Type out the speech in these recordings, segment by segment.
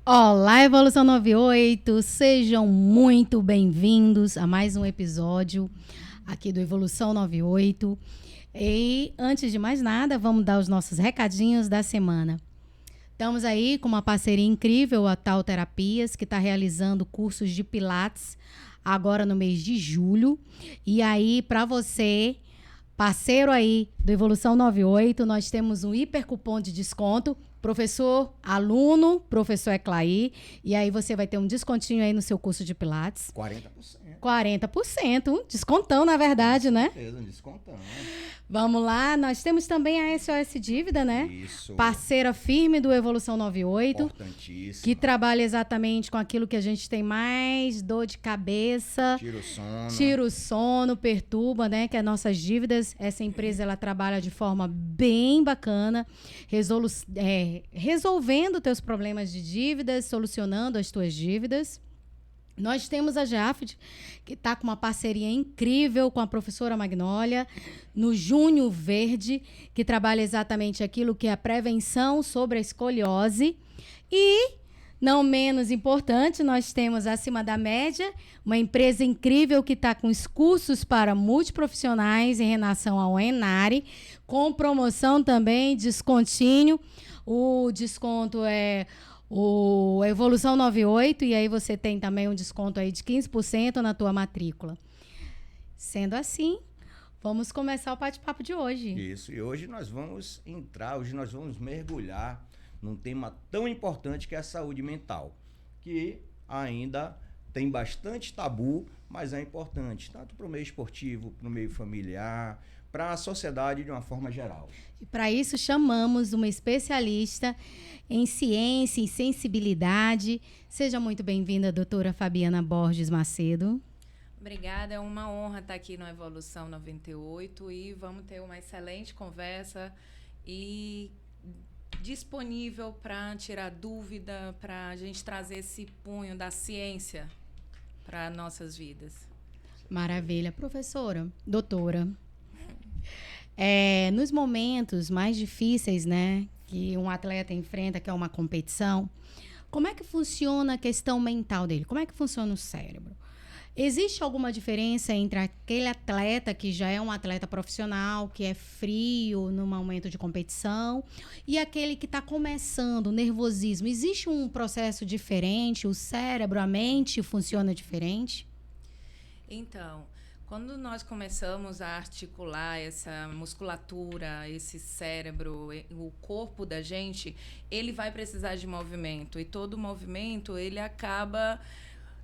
Olá, Evolução 98, sejam muito bem-vindos a mais um episódio aqui do Evolução 98. E antes de mais nada, vamos dar os nossos recadinhos da semana. Estamos aí com uma parceria incrível, a Tal Terapias, que está realizando cursos de Pilates agora no mês de julho. E aí, para você, parceiro aí do Evolução 98, nós temos um hiper cupom de desconto. Professor, aluno, professor Eclair. E aí você vai ter um descontinho aí no seu curso de Pilates. 40%. 40%, um descontão, na verdade, né? Com certeza, um descontão. Vamos lá, nós temos também a SOS Dívida, né? Isso. Parceira firme do Evolução 98. Importantíssimo. Que trabalha exatamente com aquilo que a gente tem mais dor de cabeça. Tira o sono, perturba, né? Que é nossas dívidas. Essa empresa, ela trabalha de forma bem bacana, resolvendo teus problemas de dívidas, solucionando as tuas dívidas. Nós temos a GEAFD, que está com uma parceria incrível com a professora Magnólia, no Junho Verde, que trabalha exatamente aquilo que é a prevenção sobre a escoliose. E, não menos importante, nós temos Acima da Média, uma empresa incrível que está com os cursos para multiprofissionais em relação ao ENARE, com promoção também, descontinho. O desconto é o Evolução 98, e aí você tem também um desconto aí de 15% na tua matrícula. Sendo assim, vamos começar o bate-papo de hoje. Isso, e hoje nós vamos mergulhar num tema tão importante que é a saúde mental, que ainda tem bastante tabu, mas é importante, tanto para o meio esportivo, para o meio familiar, para a sociedade de uma forma geral. E para isso chamamos uma especialista em ciência e sensibilidade. Seja muito bem-vinda, doutora Fabiana Borges Macedo. Obrigada, é uma honra estar aqui no Evolução 98 e vamos ter uma excelente conversa e disponível para tirar dúvida, para a gente trazer esse punho da ciência para nossas vidas. Maravilha. Professora, doutora, nos momentos mais difíceis, né, que um atleta enfrenta, que é uma competição, como é que funciona a questão mental dele? Como é que funciona o cérebro? Existe alguma diferença entre aquele atleta que já é um atleta profissional, que é frio no momento de competição, e aquele que está começando, o nervosismo? Existe um processo diferente? O cérebro, a mente funciona diferente? Então, quando nós começamos a articular essa musculatura, esse cérebro, o corpo da gente, ele vai precisar de movimento. E todo movimento, ele acaba...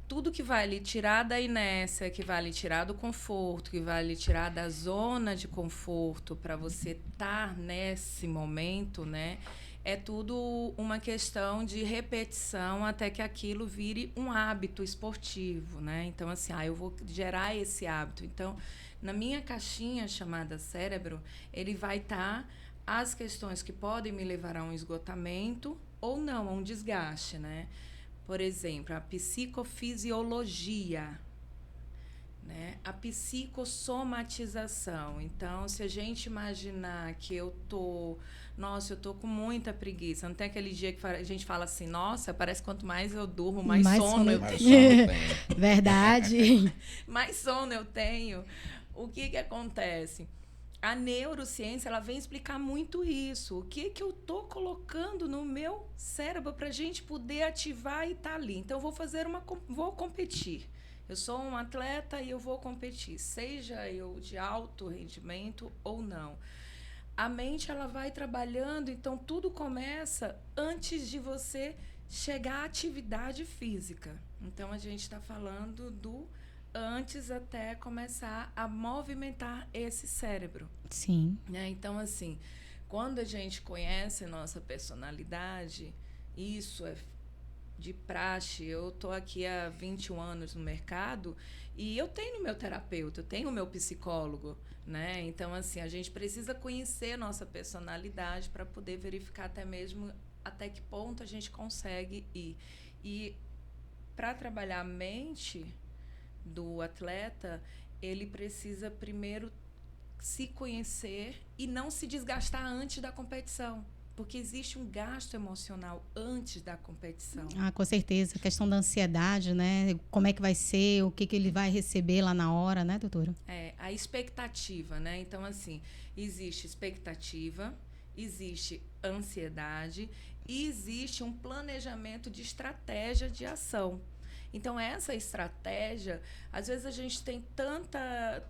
Tudo que vai lhe tirar da inércia, que vai lhe tirar do conforto, que vai lhe tirar da zona de conforto para você estar nesse momento, né? É tudo uma questão de repetição até que aquilo vire um hábito esportivo, né? Então, assim, eu vou gerar esse hábito. Então, na minha caixinha chamada cérebro, ele vai estar as questões que podem me levar a um esgotamento ou não, a um desgaste, né? Por exemplo, a psicofisiologia, né? A psicossomatização. Então, se a gente imaginar que eu tô com muita preguiça. Não tem aquele dia que a gente fala assim, nossa, parece que quanto mais eu durmo, mais sono eu tenho. Verdade. Mais sono eu tenho. O que acontece? A neurociência, ela vem explicar muito isso. O que eu tô colocando no meu cérebro para a gente poder ativar e estar ali. Então, eu vou competir. Eu sou um atleta e eu vou competir, seja eu de alto rendimento ou não. A mente, ela vai trabalhando, então tudo começa antes de você chegar à atividade física. Então, a gente está falando do antes até começar a movimentar esse cérebro. Sim. Então, assim, quando a gente conhece nossa personalidade, isso é de praxe. Eu estou aqui há 21 anos no mercado e eu tenho meu terapeuta, eu tenho meu psicólogo, né? Então, assim, a gente precisa conhecer nossa personalidade para poder verificar até mesmo até que ponto a gente consegue ir. E para trabalhar a mente do atleta, ele precisa primeiro se conhecer e não se desgastar antes da competição. porque existe um gasto emocional antes da competição. Ah, com certeza. A questão da ansiedade, né? Como é que vai ser, o que que ele vai receber lá na hora, né, doutora? A expectativa, né? Então, assim, existe expectativa, existe ansiedade e existe um planejamento de estratégia de ação. Então, essa estratégia, às vezes a gente tem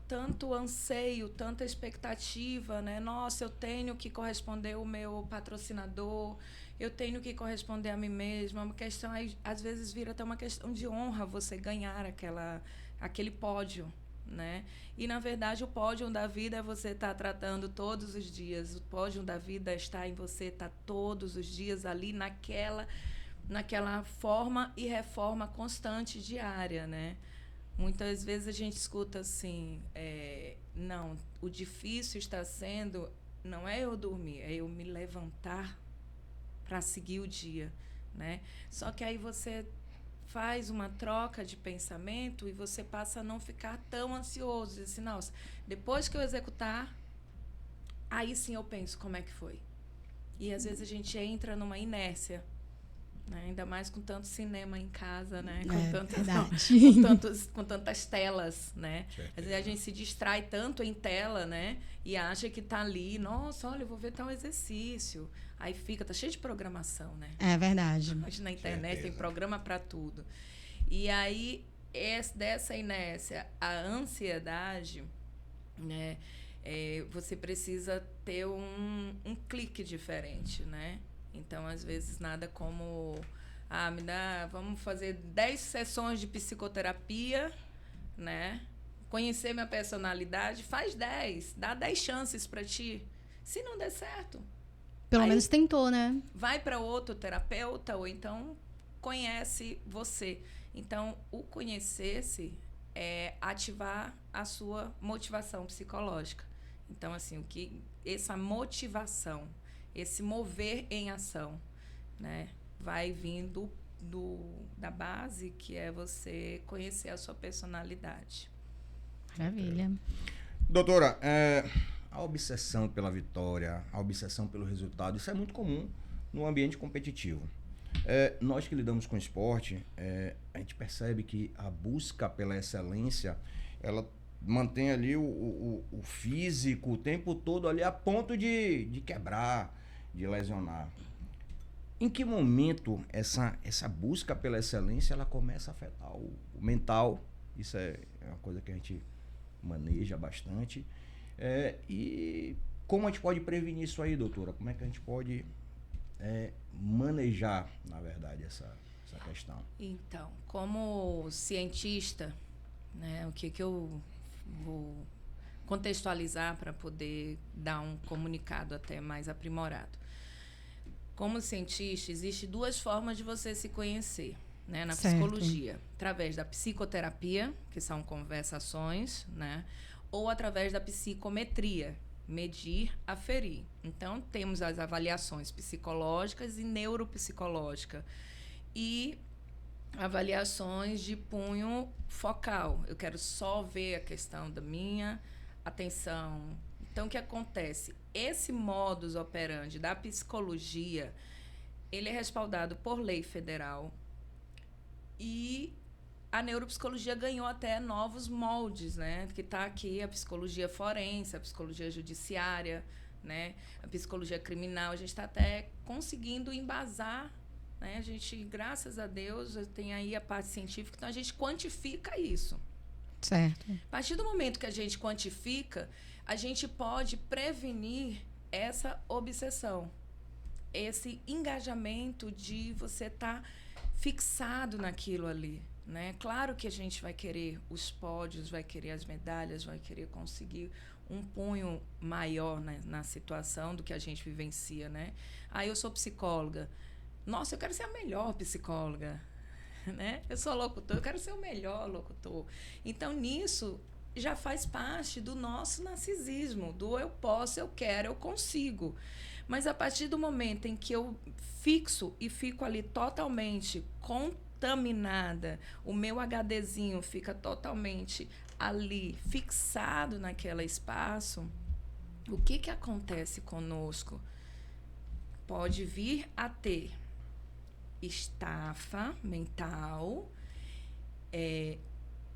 tanto anseio, tanta expectativa, né? Nossa, eu tenho que corresponder ao meu patrocinador, eu tenho que corresponder a mim mesma. Uma questão, às vezes, vira até uma questão de honra você ganhar aquele pódio, né? E, na verdade, o pódio da vida é você estar tratando todos os dias. O pódio da vida está em você estar todos os dias ali naquela forma e reforma constante diária, né? Muitas vezes a gente escuta assim, não, o difícil está sendo, não é eu dormir, é eu me levantar para seguir o dia, né? Só que aí você faz uma troca de pensamento e você passa a não ficar tão ansioso. Diz assim, nossa, depois que eu executar, aí sim eu penso como é que foi. E às vezes a gente entra numa inércia, né? Ainda mais com tanto cinema em casa, né? Com tantas telas, né? Às vezes a gente se distrai tanto em tela, né? E acha que tá ali, nossa, olha, eu vou ver tal exercício. Aí tá cheio de programação, né? É verdade. Hoje na internet tem programa para tudo. E aí, dessa inércia, a ansiedade, né? Você precisa ter um clique diferente, né? Então, às vezes, nada como... vamos fazer 10 sessões de psicoterapia, né? Conhecer minha personalidade, faz 10. Dá 10 chances para ti. Se não der certo... Pelo menos tentou, né? Vai para outro terapeuta ou então conhece você. Então, o conhecer-se é ativar a sua motivação psicológica. Então, assim, essa motivação, esse mover em ação, né, vai vindo da base, que é você conhecer a sua personalidade. Maravilha. Doutora, a obsessão pela vitória, a obsessão pelo resultado, isso é muito comum no ambiente competitivo. Nós que lidamos com esporte, a gente percebe que a busca pela excelência, ela mantém ali o físico o tempo todo ali a ponto de quebrar, de lesionar. Em que momento essa busca pela excelência ela começa a afetar o mental? Isso é uma coisa que a gente maneja bastante. E como a gente pode prevenir isso aí, doutora? Como é que a gente pode manejar, na verdade, essa questão? Então, como cientista, né, o que eu vou contextualizar para poder dar um comunicado até mais aprimorado. Como cientista, existem 2 formas de você se conhecer, né, na psicologia. Através da psicoterapia, que são conversações, né, ou através da psicometria, medir, aferir. Então, temos as avaliações psicológicas e neuropsicológicas. E avaliações de punho focal. Eu quero só ver a questão da minha atenção. Então, o que acontece? Esse modus operandi da psicologia, ele é respaldado por lei federal e a neuropsicologia ganhou até novos moldes, né? Que está aqui a psicologia forense, a psicologia judiciária, né? A psicologia criminal. A gente está até conseguindo embasar, né? A gente, graças a Deus, tem aí a parte científica, então a gente quantifica isso. Certo. A partir do momento que a gente quantifica, a gente pode prevenir essa obsessão, esse engajamento de você estar fixado naquilo ali, né? Claro que a gente vai querer os pódios, vai querer as medalhas, vai querer conseguir um punho maior na situação do que a gente vivencia, né? Eu sou psicóloga. Nossa, eu quero ser a melhor psicóloga, né? Eu sou locutor, eu quero ser o melhor locutor. Então, nisso, já faz parte do nosso narcisismo, do eu posso, eu quero, eu consigo. Mas a partir do momento em que eu fixo e fico ali totalmente contaminada, o meu HDzinho fica totalmente ali, fixado naquele espaço, o que acontece conosco? pode vir a ter estafa mental,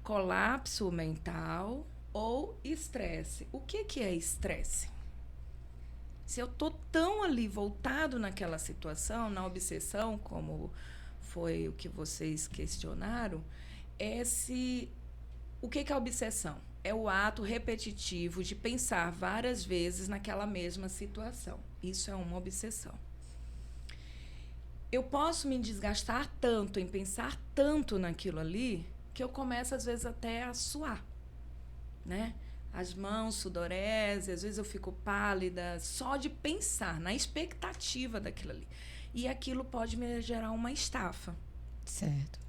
colapso mental ou estresse. O que é estresse? Se eu estou tão ali voltado naquela situação, na obsessão, como foi o que vocês questionaram, o que é a obsessão? É o ato repetitivo de pensar várias vezes naquela mesma situação. Isso é uma obsessão. Eu posso me desgastar tanto em pensar tanto naquilo ali que eu começo, às vezes, até a suar, né? As mãos sudorese, às vezes eu fico pálida, só de pensar, na expectativa daquilo ali. E aquilo pode me gerar uma estafa. Certo.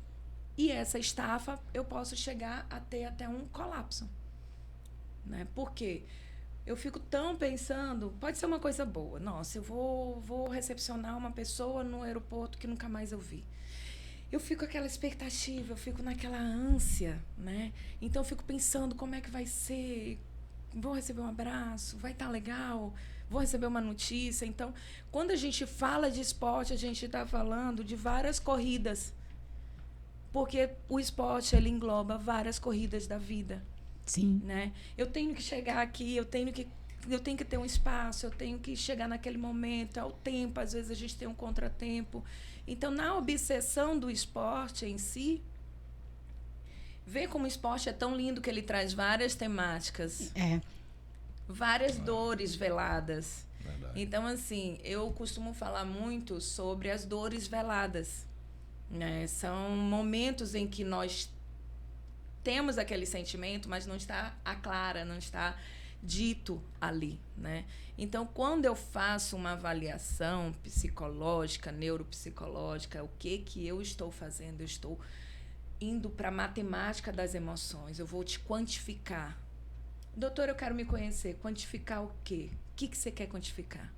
E essa estafa, eu posso chegar a ter até um colapso. Né? Por quê? Eu fico tão pensando, pode ser uma coisa boa. Nossa, eu vou recepcionar uma pessoa no aeroporto que nunca mais eu vi. Eu fico com aquela expectativa, eu fico naquela ânsia, né? Então eu fico pensando como é que vai ser, vou receber um abraço, vai estar legal, vou receber uma notícia. Então, quando a gente fala de esporte, a gente está falando de várias corridas, porque o esporte ele engloba várias corridas da vida. Sim. Né? Eu tenho que chegar aqui, eu tenho que ter um espaço, eu tenho que chegar naquele momento, ao tempo, às vezes a gente tem um contratempo. Então, na obsessão do esporte em si, ver como o esporte é tão lindo que ele traz várias temáticas, várias dores veladas. Verdade. Então, assim, eu costumo falar muito sobre as dores veladas. Né? São momentos em que nós temos aquele sentimento, mas não está não está dito ali, né? Então, quando eu faço uma avaliação psicológica, neuropsicológica, o que eu estou fazendo? Eu estou indo para a matemática das emoções. Eu vou te quantificar. Doutor, eu quero me conhecer. Quantificar o quê? O que você quer quantificar?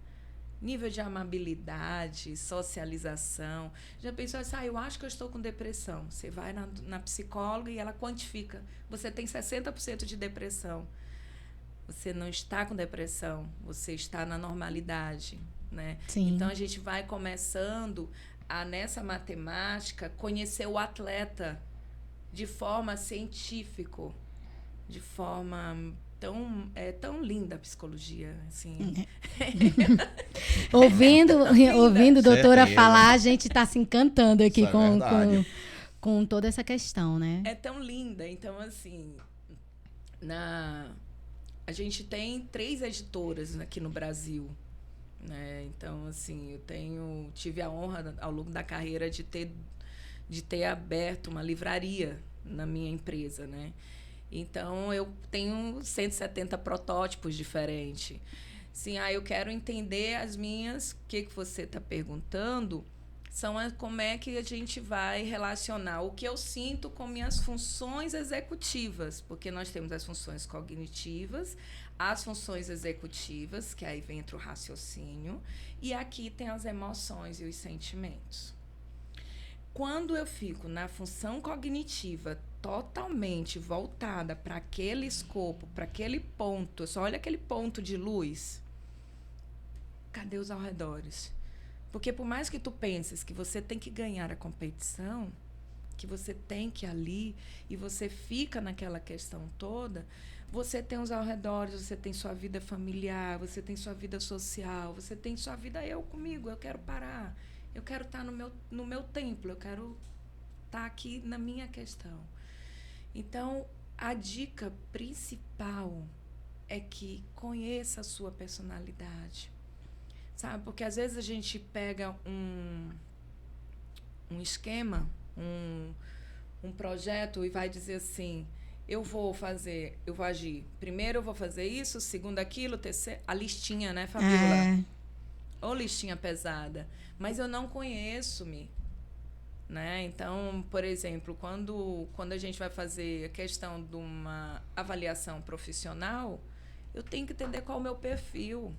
Nível de amabilidade, socialização. Já pensou assim, eu acho que eu estou com depressão. Você vai na psicóloga e ela quantifica. Você tem 60% de depressão. Você não está com depressão, você está na normalidade. Né? Sim. Então, a gente vai começando a, nessa matemática, conhecer o atleta de forma científica, de forma... É tão linda a psicologia, assim. ouvindo a doutora Certeza. falar, a gente está se encantando aqui Isso é verdade. com toda essa questão, né? É tão linda. Então, assim, a gente tem 3 editoras aqui no Brasil. Né? Então, assim, eu tive a honra, ao longo da carreira, de ter aberto uma livraria na minha empresa, né? Então, eu tenho 170 protótipos diferentes. Sim, eu quero entender as minhas... O que você está perguntando são como é que a gente vai relacionar o que eu sinto com minhas funções executivas. Porque nós temos as funções cognitivas, as funções executivas, que aí vem entre o raciocínio, e aqui tem as emoções e os sentimentos. Quando eu fico na função cognitiva totalmente voltada para aquele escopo, para aquele ponto, só olha aquele ponto de luz, cadê os arredores? Porque por mais que tu penses que você tem que ganhar a competição, que você tem que ir ali, e você fica naquela questão toda, você tem os arredores, você tem sua vida familiar, você tem sua vida social, você tem sua vida comigo, eu quero parar. Eu quero estar no meu templo, eu quero estar aqui na minha questão. Então, a dica principal é que conheça a sua personalidade. Sabe? Porque às vezes a gente pega um esquema, um projeto e vai dizer assim, eu vou agir. Primeiro eu vou fazer isso, segundo aquilo, terceiro... A listinha, né, Fabiola? Ou listinha pesada. Mas eu não conheço-me. Né? Então, por exemplo, quando a gente vai fazer a questão de uma avaliação profissional, eu tenho que entender qual é o meu perfil.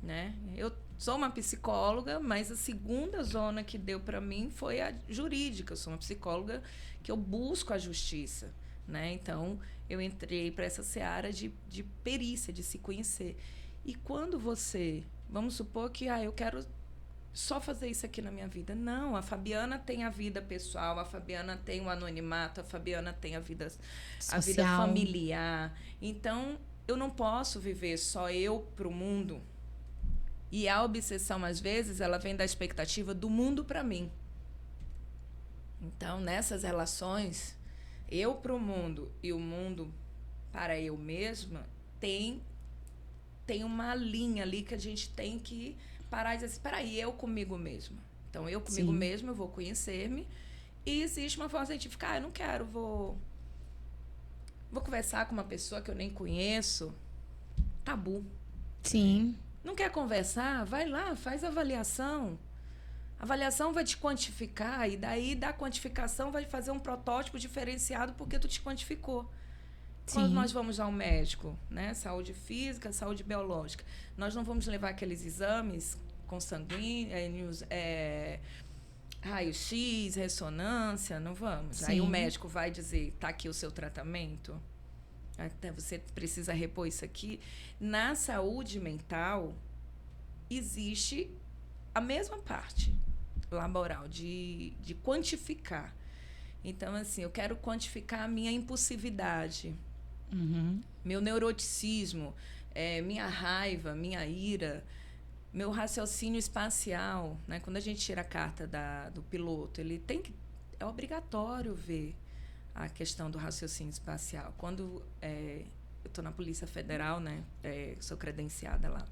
Né? Eu sou uma psicóloga, mas a segunda zona que deu para mim foi a jurídica. Eu sou uma psicóloga que eu busco a justiça. Né? Então, eu entrei para essa seara de perícia, de se conhecer. E quando você... Vamos supor que eu quero só fazer isso aqui na minha vida. Não, a Fabiana tem a vida pessoal, a Fabiana tem o anonimato, a Fabiana tem a vida familiar. Então, eu não posso viver só eu para o mundo. E a obsessão, às vezes, ela vem da expectativa do mundo para mim. Então, nessas relações, eu para o mundo e o mundo para eu mesma, tem uma linha ali que a gente tem que parar e dizer assim, espera aí, eu comigo mesma. Então, eu comigo mesma, eu vou conhecer-me. E existe uma forma científica, eu não quero, vou conversar com uma pessoa que eu nem conheço. Tabu. Sim. Não quer conversar? Vai lá, faz avaliação. A avaliação vai te quantificar e daí da quantificação vai fazer um protótipo diferenciado porque tu te quantificou. Quando nós vamos ao médico, né? Saúde física, saúde biológica, nós não vamos levar aqueles exames consanguíneos, raio-x, ressonância, não vamos. Sim. Aí o médico vai dizer, tá aqui o seu tratamento, até você precisa repor isso aqui. Na saúde mental, existe a mesma parte laboral de quantificar. Então, assim, eu quero quantificar a minha impulsividade, meu neuroticismo, minha raiva, minha ira, meu raciocínio espacial, né? Quando a gente tira a carta do piloto, ele tem que... É obrigatório ver a questão do raciocínio espacial. Quando eu estou na Polícia Federal, né? Sou credenciada lá.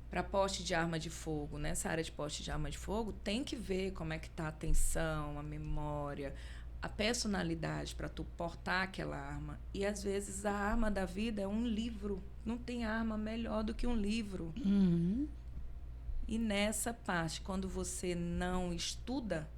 Para poste de arma de fogo, nessa área de poste de arma de fogo, tem que ver como é que está a atenção, a memória, a personalidade para tu portar aquela arma. E, às vezes, a arma da vida é um livro. Não tem arma melhor do que um livro. E nessa parte, quando você não estuda,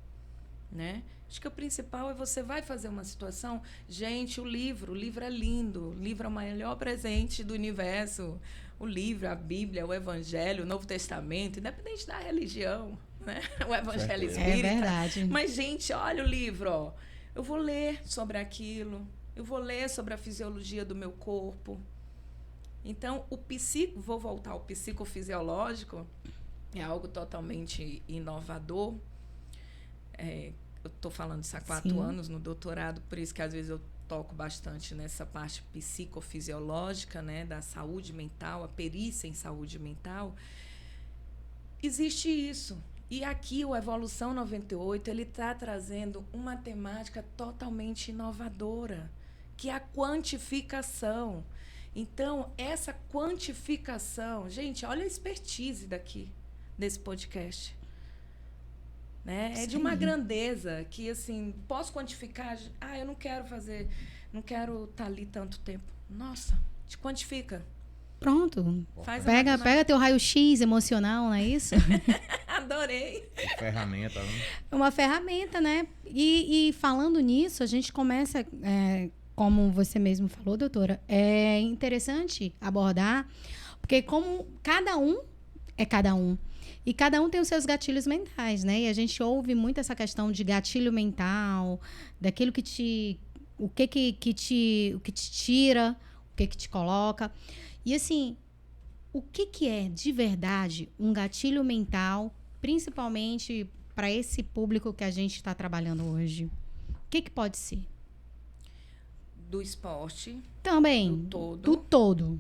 né? Acho que o principal é você vai fazer uma situação... Gente, o livro é lindo. O livro é o melhor presente do universo. O livro, a Bíblia, o Evangelho, o Novo Testamento, independente da religião, né? O Evangelho Espírita. É verdade. Mas, gente, olha o livro, ó. Eu vou ler sobre aquilo. Eu vou ler sobre a fisiologia do meu corpo. Então, vou voltar ao psicofisiológico, é algo totalmente inovador. Eu estou falando isso há 4 anos no doutorado, por isso que às vezes eu toco bastante nessa parte psicofisiológica, né, da saúde mental, a perícia em saúde mental. Existe isso. E aqui o Evolução 98, ele está trazendo uma temática totalmente inovadora, que é a quantificação. Então, essa quantificação... Gente, olha a expertise desse podcast. Né? É de uma grandeza que, assim, posso quantificar? Eu não quero estar ali tanto tempo. Nossa, te quantifica. Pronto. Pega teu raio-x emocional, não é isso? Adorei. Ferramenta, né? É uma ferramenta, né? E falando nisso, a gente começa, como você mesmo falou, doutora, é interessante abordar, porque como cada um é cada um. E cada um tem os seus gatilhos mentais, né? E a gente ouve muito essa questão de gatilho mental, daquilo que te... O que te tira, o que te coloca. E assim, o que é de verdade um gatilho mental, principalmente para esse público que a gente está trabalhando hoje? O que pode ser? Do esporte. Também. Do todo.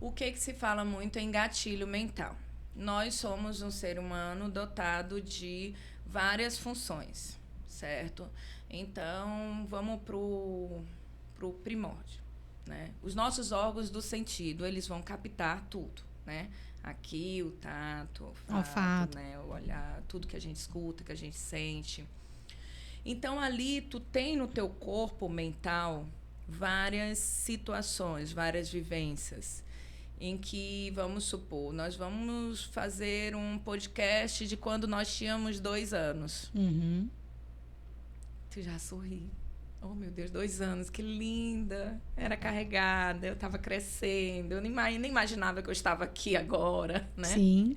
O que se fala muito em gatilho mental? Nós somos um ser humano dotado de várias funções, certo? Então, vamos pro primórdio, né? Os nossos órgãos do sentido, eles vão captar tudo, né? Aqui, o tato, o olfato, né? O olhar, tudo que a gente escuta, que a gente sente. Então, ali, tu tem no teu corpo mental várias situações, várias vivências, em que, vamos supor, nós vamos fazer um podcast de quando nós tínhamos 2 anos. Tu já sorri. Oh, meu Deus, 2 anos, que linda. Era carregada, eu estava crescendo. Eu nem imaginava que eu estava aqui agora, né? Sim.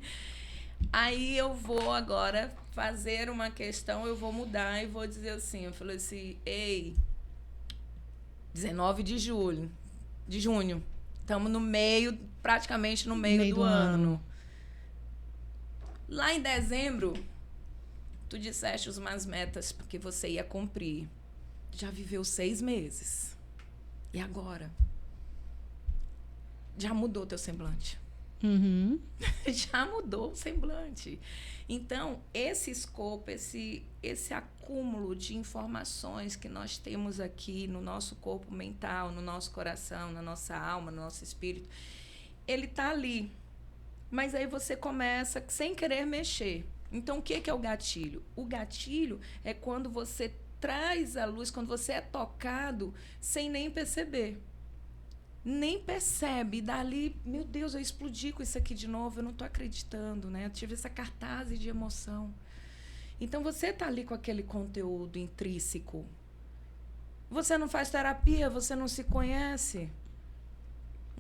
Aí eu vou agora fazer uma questão, eu vou mudar e vou dizer assim, eu falei assim, 19 de junho. Estamos praticamente no meio do ano. Lá em dezembro, tu disseste umas metas que você ia cumprir. Já viveu 6 meses. E agora? Já mudou teu semblante. Uhum. Já mudou o semblante. Então, esse escopo, esse acúmulo de informações que nós temos aqui no nosso corpo mental, no nosso coração, na nossa alma, no nosso espírito, ele está ali. Mas aí você começa sem querer mexer. Então, o que é o gatilho? O gatilho é quando você traz a luz, quando você é tocado sem nem perceber. Nem percebe. E dali, meu Deus, eu explodi com isso aqui de novo, eu não estou acreditando, né? Eu tive essa cartaz de emoção. Então, você está ali com aquele conteúdo intrínseco. Você não faz terapia, você não se conhece.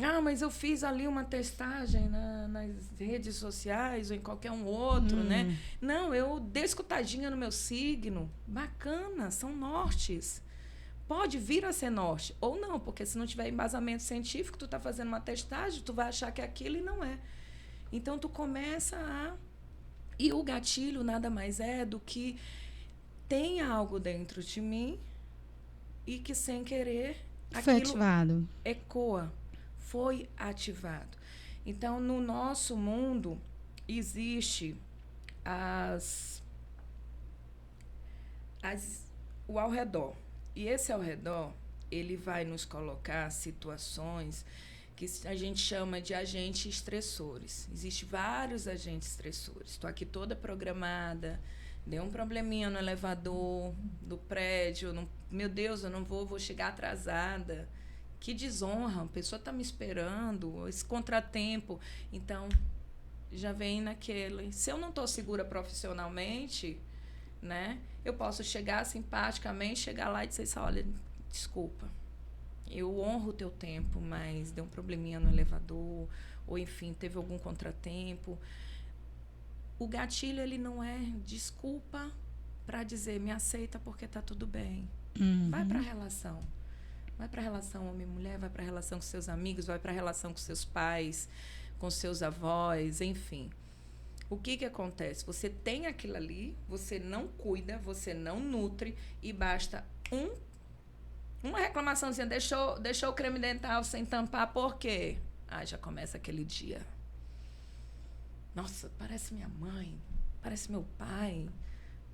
Ah, mas eu fiz ali uma testagem nas redes sociais ou em qualquer um outro, né? Não, eu dei escutadinha no meu signo. Bacana, são nortes. Pode vir a ser norte ou não, porque se não tiver embasamento científico, tu tá fazendo uma testagem, tu vai achar que é aquilo e não é. Então, tu começa a... E o gatilho nada mais é do que tem algo dentro de mim e que, sem querer, Foi ativado. Ecoa. Foi ativado. Então, no nosso mundo, existe o ao redor. E esse ao redor, ele vai nos colocar situações que a gente chama de agentes estressores. Existem vários agentes estressores. Estou aqui toda programada, deu um probleminha no elevador do prédio, meu Deus, eu não vou chegar atrasada. Que desonra, a pessoa está me esperando, esse contratempo. Então, já vem naquele... Se eu não estou segura profissionalmente, né, eu posso chegar simpaticamente, chegar lá e dizer assim, olha, desculpa, eu honro o teu tempo, mas deu um probleminha no elevador, ou enfim, teve algum contratempo. O gatilho, ele não é desculpa para dizer, me aceita porque está tudo bem. Vai para a relação. Vai para a relação homem-mulher, vai para a relação com seus amigos, vai para a relação com seus pais, com seus avós, enfim. O que acontece? Você tem aquilo ali, você não cuida, você não nutre e basta uma reclamaçãozinha, deixou o creme dental sem tampar, por quê? Já começa aquele dia. Nossa, parece minha mãe, parece meu pai.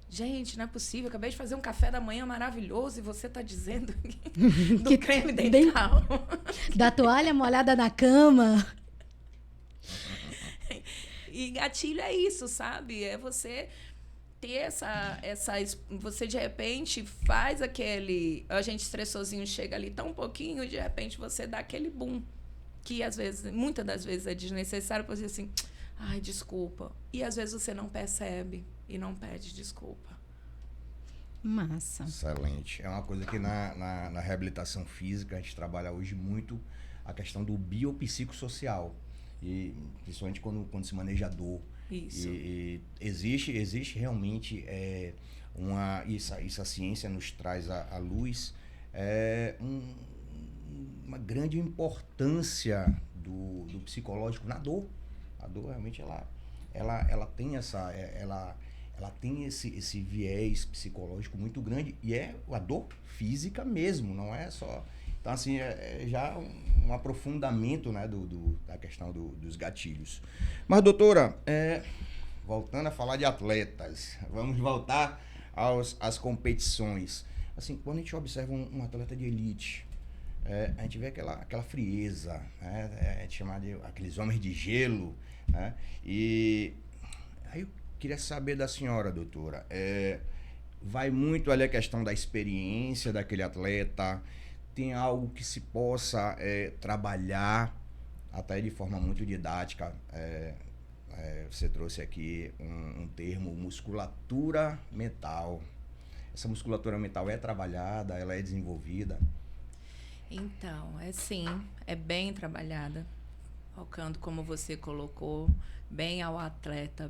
Gente, não é possível. Acabei de fazer um café da manhã maravilhoso e você está dizendo do creme dental. Da toalha molhada na cama. E gatilho é isso, sabe? É você ter você, de repente, faz aquele... A gente estressozinho chega ali tão pouquinho e, de repente, você dá aquele boom. Que, às vezes, muitas das vezes, é desnecessário para dizer assim... Ai, desculpa. E, às vezes, você não percebe e não pede desculpa. Massa. Excelente. É uma coisa que na reabilitação física a gente trabalha hoje muito a questão do biopsicossocial. E principalmente quando se maneja a dor. Isso. E existe realmente isso a ciência nos traz à luz, uma grande importância do psicológico na dor. A dor realmente ela tem ela tem esse viés psicológico muito grande e é a dor física mesmo, não é só... Então, assim, é já um aprofundamento, né, da questão dos gatilhos. Mas, doutora, voltando a falar de atletas, vamos voltar às competições. Assim, quando a gente observa um atleta de elite, a gente vê aquela frieza, né, a gente chama de aqueles homens de gelo, né? E aí eu queria saber da senhora, doutora, vai muito ali a questão da experiência daquele atleta, tem algo que se possa trabalhar até de forma muito didática. Você trouxe aqui um termo, musculatura mental. Essa musculatura mental é trabalhada, ela é desenvolvida? Então, sim, é bem trabalhada, focando, como você colocou, bem ao atleta,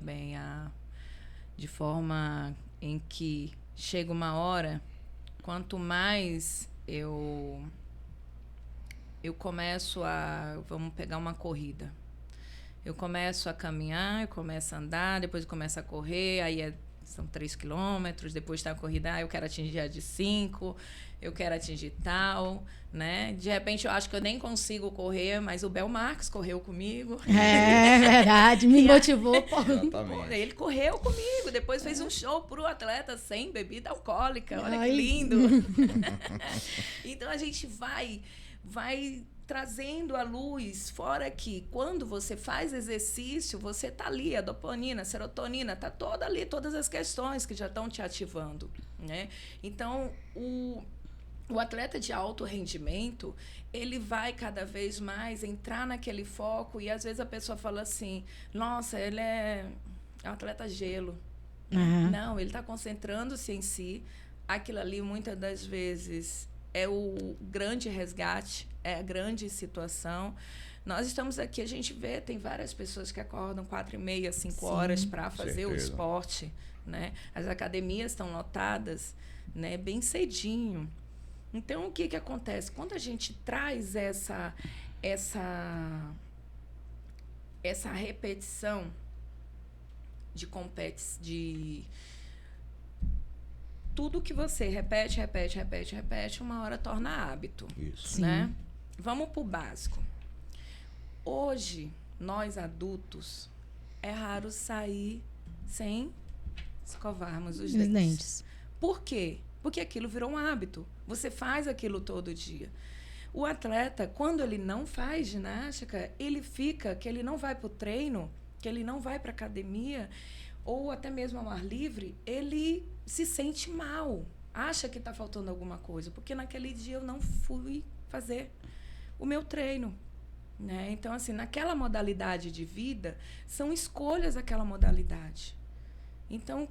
de forma em que chega uma hora, quanto mais eu começo vamos pegar uma corrida. Eu começo a caminhar, eu começo a andar, depois eu começo a correr, aí são 3 quilômetros, depois tem a corrida, eu quero atingir a de 5, eu quero atingir tal, né? De repente, eu acho que eu nem consigo correr, mas o Bel Marques correu comigo. É verdade, me motivou. Exatamente. Ele correu comigo, depois fez um show pro atleta sem bebida alcoólica, olha Ai. que lindo. Então, a gente vai trazendo a luz, fora que quando você faz exercício, você tá ali, a dopamina, a serotonina, tá toda ali, todas as questões que já estão te ativando, né? Então, o atleta de alto rendimento, ele vai cada vez mais entrar naquele foco e às vezes a pessoa fala assim, nossa, ele é um atleta gelo. Uhum. Não, ele está concentrando-se em si. Aquilo ali, muitas das vezes, é o grande resgate, é a grande situação. Nós estamos aqui, a gente vê, tem várias pessoas que acordam 4h30, 5 horas para fazer o esporte, né? As academias estão lotadas, né, bem cedinho. Então, o que acontece? Quando a gente traz essa repetição de tudo que você repete, uma hora torna hábito. Isso. Né? Vamos para o básico. Hoje, nós adultos, é raro sair sem escovarmos os dentes. Por quê? Porque aquilo virou um hábito. Você faz aquilo todo dia. O atleta, quando ele não faz ginástica, ele fica, que ele não vai para o treino, que ele não vai para a academia, ou até mesmo ao ar livre, ele se sente mal, acha que está faltando alguma coisa, porque naquele dia eu não fui fazer o meu treino. Né? Então, assim, naquela modalidade de vida, são escolhas aquela modalidade. Então,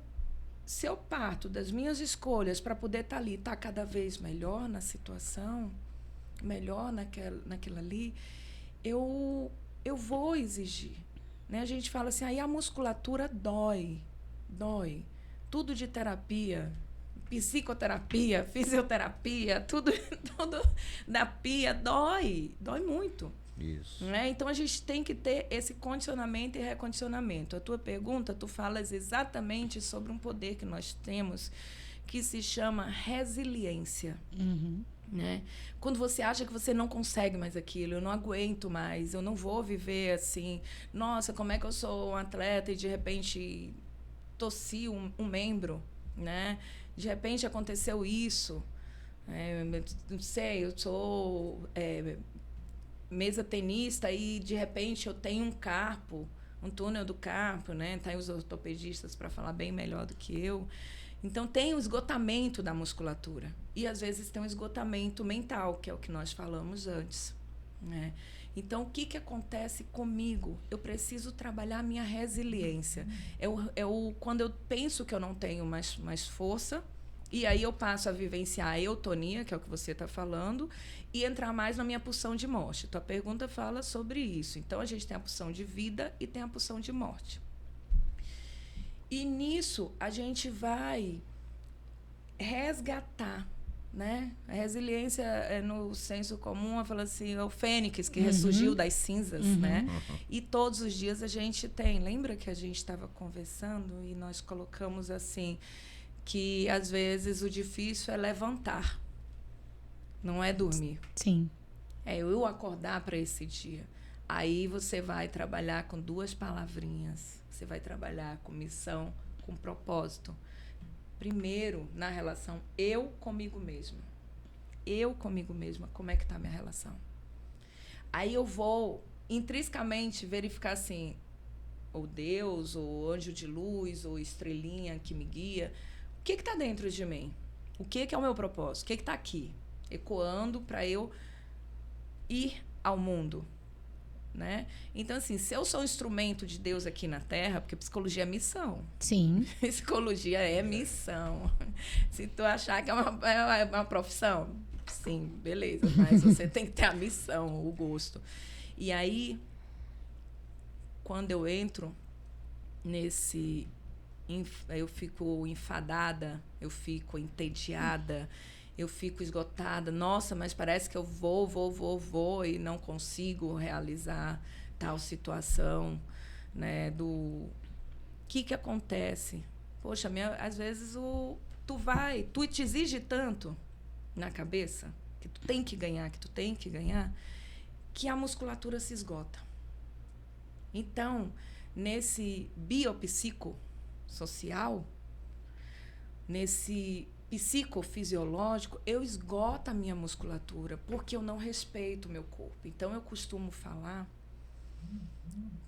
se eu parto das minhas escolhas para poder estar ali, estar cada vez melhor na situação, melhor naquilo ali, eu vou exigir. Né? A gente fala assim, aí a musculatura dói. Tudo de terapia, psicoterapia, fisioterapia, tudo da pia dói muito. Isso. Né? Então, a gente tem que ter esse condicionamento e recondicionamento. A tua pergunta, tu falas exatamente sobre um poder que nós temos que se chama resiliência. Uhum. Né? Quando você acha que você não consegue mais aquilo, eu não aguento mais, eu não vou viver assim, nossa, como é que eu sou um atleta e de repente tossi um membro, né? De repente aconteceu isso, não sei, eu sou mesa tenista e de repente eu tenho um carpo, um túnel do carpo, né? Tá aí os ortopedistas para falar bem melhor do que eu. Então, tem o esgotamento da musculatura. E, às vezes, tem o esgotamento mental, que é o que nós falamos antes. Né? Então, o que acontece comigo? Eu preciso trabalhar a minha resiliência. Quando eu penso que eu não tenho mais força, e aí eu passo a vivenciar a eutonia, que é o que você está falando, e entrar mais na minha pulsão de morte. Tua pergunta fala sobre isso. Então, a gente tem a pulsão de vida e tem a pulsão de morte. E nisso a gente vai resgatar, né? A resiliência, no senso comum, fala assim, é o fênix que ressurgiu das cinzas, né? E todos os dias a gente tem. Lembra que a gente estava conversando e nós colocamos assim, que às vezes o difícil é levantar, não é dormir. Sim. É eu acordar para esse dia. Aí você vai trabalhar com 2 palavrinhas. Você vai trabalhar com missão, com propósito. Primeiro, na relação eu comigo mesma. Eu comigo mesma, como é que está a minha relação? Aí eu vou intrinsecamente verificar assim, ou Deus, ou anjo de luz, ou estrelinha que me guia. O que está dentro de mim? O que é o meu propósito? O que está aqui? Ecoando para eu ir ao mundo. Né? Então, assim, se eu sou um instrumento de Deus aqui na Terra, porque psicologia é missão. Sim. Psicologia é missão. Se tu achar que é uma profissão, sim, beleza. Mas você tem que ter a missão, o gosto. E aí, quando eu entro nesse... Eu fico enfadada, eu fico entediada, eu fico esgotada. Nossa, mas parece que eu vou e não consigo realizar. tal situação, né? Do que acontece. Poxa, às vezes tu te exige tanto na cabeça que tu tem que ganhar, que a musculatura se esgota. Então, nesse biopsicossocial, nesse psicofisiológico, eu esgoto a minha musculatura porque eu não respeito o meu corpo. Então, eu costumo falar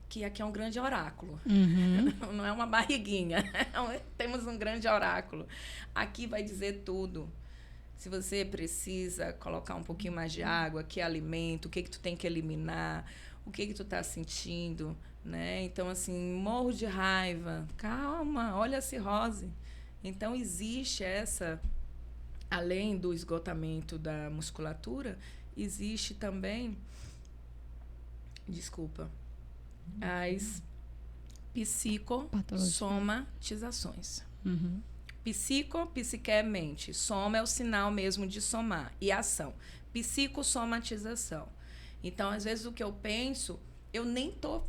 que aqui é um grande oráculo. Não é uma barriguinha. Temos um grande oráculo. Aqui vai dizer tudo. Se você precisa colocar um pouquinho mais de água, que alimento, o que tu tem que eliminar, o que tu está sentindo, né? Então, assim, morro de raiva. Calma, olha a cirrose. Então, existe além do esgotamento da musculatura, existe também, as psicossomatizações. Psique é mente. Soma é o sinal mesmo de somar. E ação. Psicossomatização. Então, às vezes, o que eu penso, eu nem tô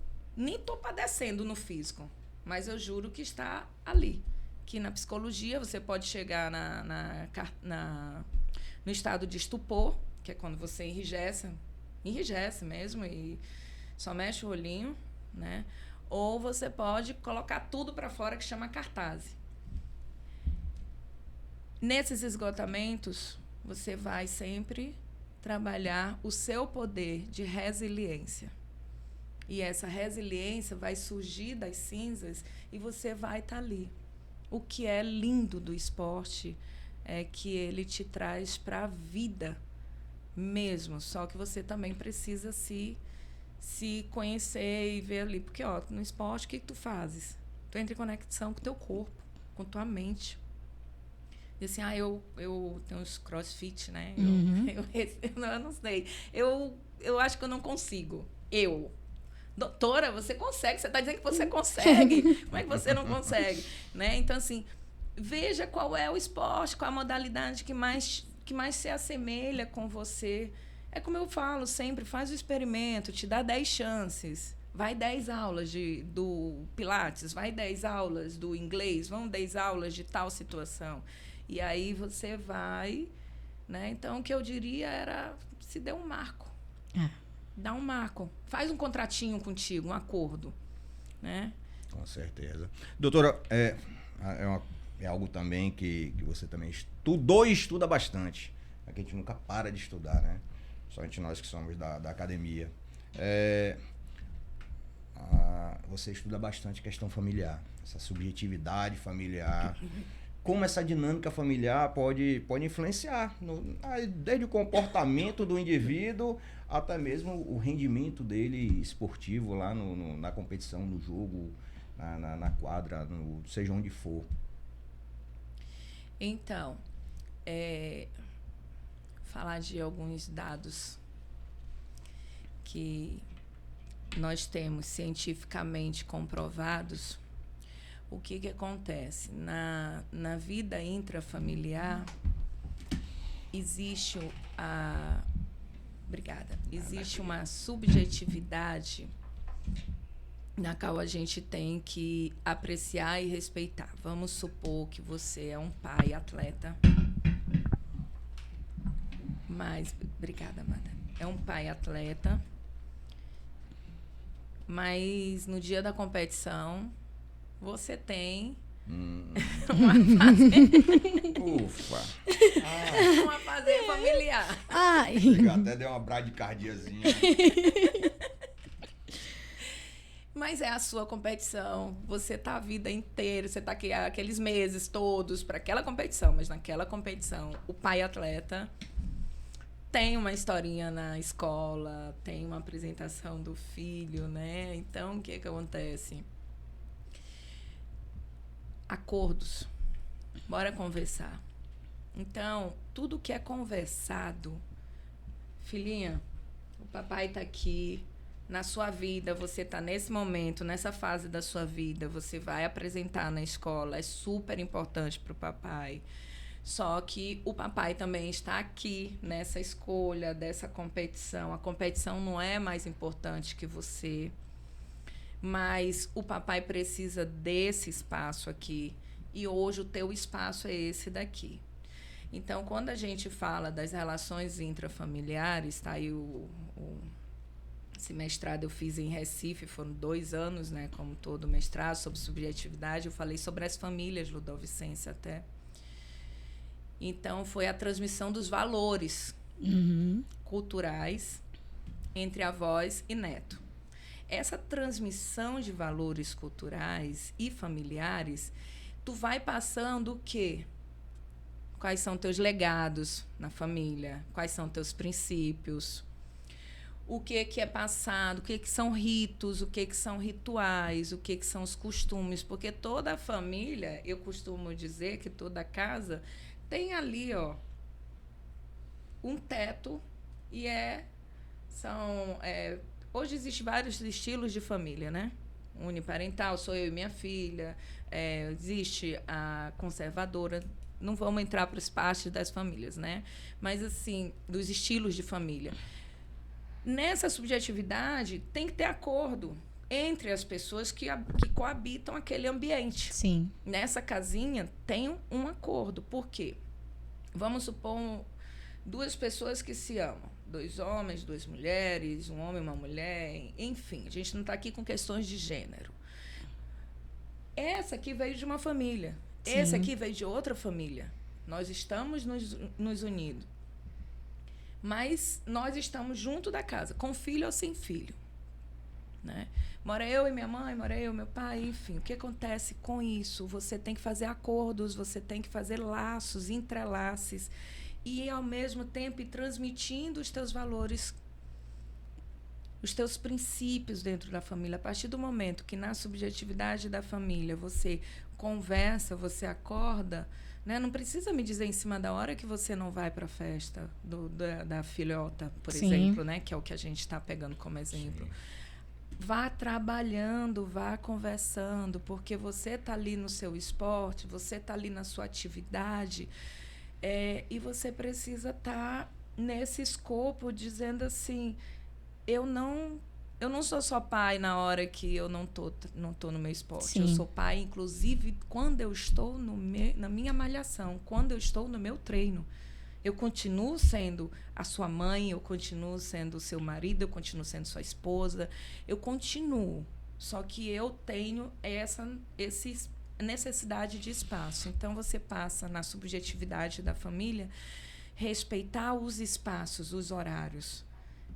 padecendo no físico, mas eu juro que está ali. Que na psicologia você pode chegar no estado de estupor, que é quando você enrijece mesmo e só mexe o olhinho, né? Ou você pode colocar tudo para fora, que chama cartase. Nesses esgotamentos, você vai sempre trabalhar o seu poder de resiliência. E essa resiliência vai surgir das cinzas e você vai estar ali. O que é lindo do esporte é que ele te traz para a vida mesmo, só que você também precisa se conhecer e ver ali. Porque, no esporte, o que tu fazes? Tu entra em conexão com o teu corpo, com tua mente. E assim, eu tenho uns crossfit, né? Eu não sei. Eu acho que eu não consigo. Doutora, você consegue. Você está dizendo que você consegue. Como é que você não consegue? Né? Então, assim, veja qual é o esporte, qual a modalidade que mais se assemelha com você. É como eu falo sempre, faz o experimento, te dá 10 chances. Vai 10 aulas do Pilates, vai 10 aulas do inglês, vão 10 aulas de tal situação. E aí você vai, né? Então, o que eu diria era, se dê um marco. Dá um marco. Faz um contratinho contigo, um acordo, né? Com certeza. Doutora, é algo também que você também estudou e estuda bastante. É que a gente nunca para de estudar, né? Somente nós que somos da academia. Você estuda bastante questão familiar, essa subjetividade familiar. Como essa dinâmica familiar pode influenciar, desde o comportamento do indivíduo até mesmo o rendimento dele esportivo lá na competição, no jogo, na quadra, seja onde for. Então, falar de alguns dados que nós temos cientificamente comprovados. O que acontece? Na vida intrafamiliar, existe existe uma subjetividade na qual a gente tem que apreciar e respeitar. Vamos supor que você é um pai atleta. Obrigada, amada. É um pai atleta, mas no dia da competição você tem uma fazenda familiar. Eu até dei uma bradicardiazinha. Mas é a sua competição. Você tá a vida inteira, você tá aqui aqueles meses todos para aquela competição, mas naquela competição, o pai atleta tem uma historinha na escola, tem uma apresentação do filho, né? Então, o que acontece? Acordos. Bora conversar. Então, tudo que é conversado, filhinha, o papai tá aqui, na sua vida, você tá nesse momento, nessa fase da sua vida, você vai apresentar na escola, é super importante pro papai. Só que o papai também está aqui nessa escolha, dessa competição. A competição não é mais importante que você, mas o papai precisa desse espaço aqui. E hoje o teu espaço é esse daqui. Então, quando a gente fala das relações intrafamiliares, tá aí esse mestrado eu fiz em Recife, foram 2 anos, né, como todo mestrado, sobre subjetividade. Eu falei sobre as famílias, Ludovicense, até. Então, foi a transmissão dos valores culturais entre avós e neto. Essa transmissão de valores culturais e familiares, tu vai passando o quê? Quais são teus legados na família? Quais são teus princípios? O que é passado? O que são ritos? O que são rituais? O que são os costumes? Porque toda a família, eu costumo dizer que toda casa tem ali, ó, um teto e hoje existem vários estilos de família, né? Uniparental, sou eu e minha filha, existe a conservadora. Não vamos entrar para as partes das famílias, né? Mas, assim, dos estilos de família. Nessa subjetividade, tem que ter acordo entre as pessoas que coabitam aquele ambiente. Sim. Nessa casinha, tem um acordo. Por quê? Vamos supor 2 pessoas que se amam. 2 homens, 2 mulheres, um homem e uma mulher. Enfim, a gente não está aqui com questões de gênero. Essa aqui veio de uma família. Sim. Esse aqui veio de outra família. Nós estamos nos unindo. Mas nós estamos junto da casa, com filho ou sem filho. Né? Mora eu e minha mãe, mora eu e meu pai, enfim. O que acontece com isso? Você tem que fazer acordos, você tem que fazer laços, entrelaces. E, ao mesmo tempo, ir transmitindo os teus valores, os teus princípios dentro da família. A partir do momento que, na subjetividade da família, você conversa, você acorda, né? Não precisa me dizer em cima da hora que você não vai para a festa da filhota, por Sim. exemplo, né? Que é o que a gente está pegando como exemplo. Sim. Vá trabalhando, vá conversando, porque você está ali no seu esporte, você está ali na sua atividade, e você precisa estar nesse escopo dizendo assim, eu não sou só pai na hora que eu não tô no meu esporte. Sim. Eu sou pai, inclusive, quando eu estou na minha malhação, quando eu estou no meu treino. Eu continuo sendo a sua mãe, eu continuo sendo o seu marido, eu continuo sendo sua esposa, eu continuo. Só que eu tenho essa necessidade de espaço. Então, você passa na subjetividade da família, respeitar os espaços, os horários.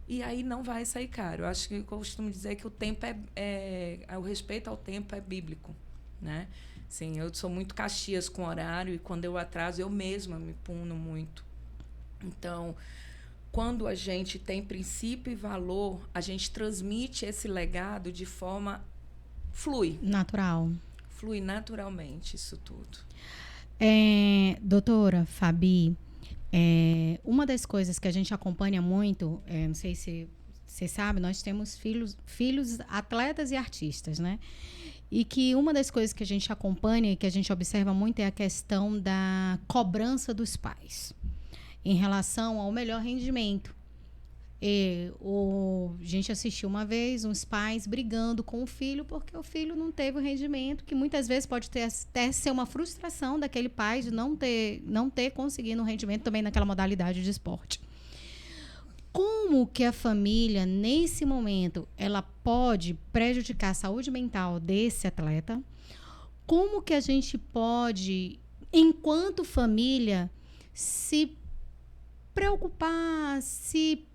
E aí não vai sair caro. Eu acho que eu costumo dizer que o tempo o respeito ao tempo é bíblico, né? Sim, eu sou muito Caxias com horário e quando eu atraso, eu mesma me puno muito. Então, quando a gente tem princípio e valor, a gente transmite esse legado de forma natural. Flui naturalmente isso tudo. Doutora Fabi, uma das coisas que a gente acompanha muito, não sei se você sabe, nós temos filhos atletas e artistas, né? E que uma das coisas que a gente acompanha e que a gente observa muito é a questão da cobrança dos pais em relação ao melhor rendimento. A gente assistiu uma vez uns pais brigando com o filho porque o filho não teve o rendimento, que muitas vezes pode até ser uma frustração daquele pai de não ter conseguido um rendimento também naquela modalidade de esporte. Como que a família, nesse momento, ela pode prejudicar a saúde mental desse atleta? Como que a gente pode, enquanto família, se preocupar, se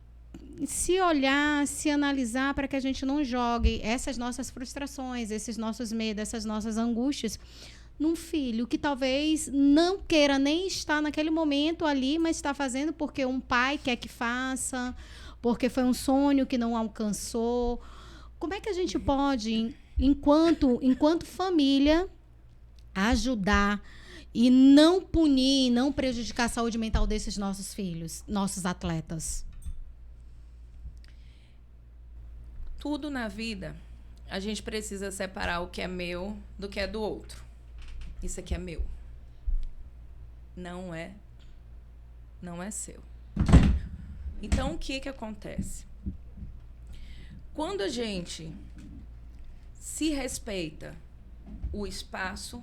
olhar, se analisar para que a gente não jogue essas nossas frustrações, esses nossos medos, essas nossas angústias num filho que talvez não queira nem estar naquele momento ali, mas está fazendo porque um pai quer que faça, porque foi um sonho que não alcançou. Como é que a gente pode, enquanto família, ajudar e não punir, não prejudicar a saúde mental desses nossos filhos, nossos atletas? Tudo na vida, a gente precisa separar o que é meu do que é do outro. Isso aqui é meu. não é seu. Então, o que acontece? Quando a gente se respeita o espaço,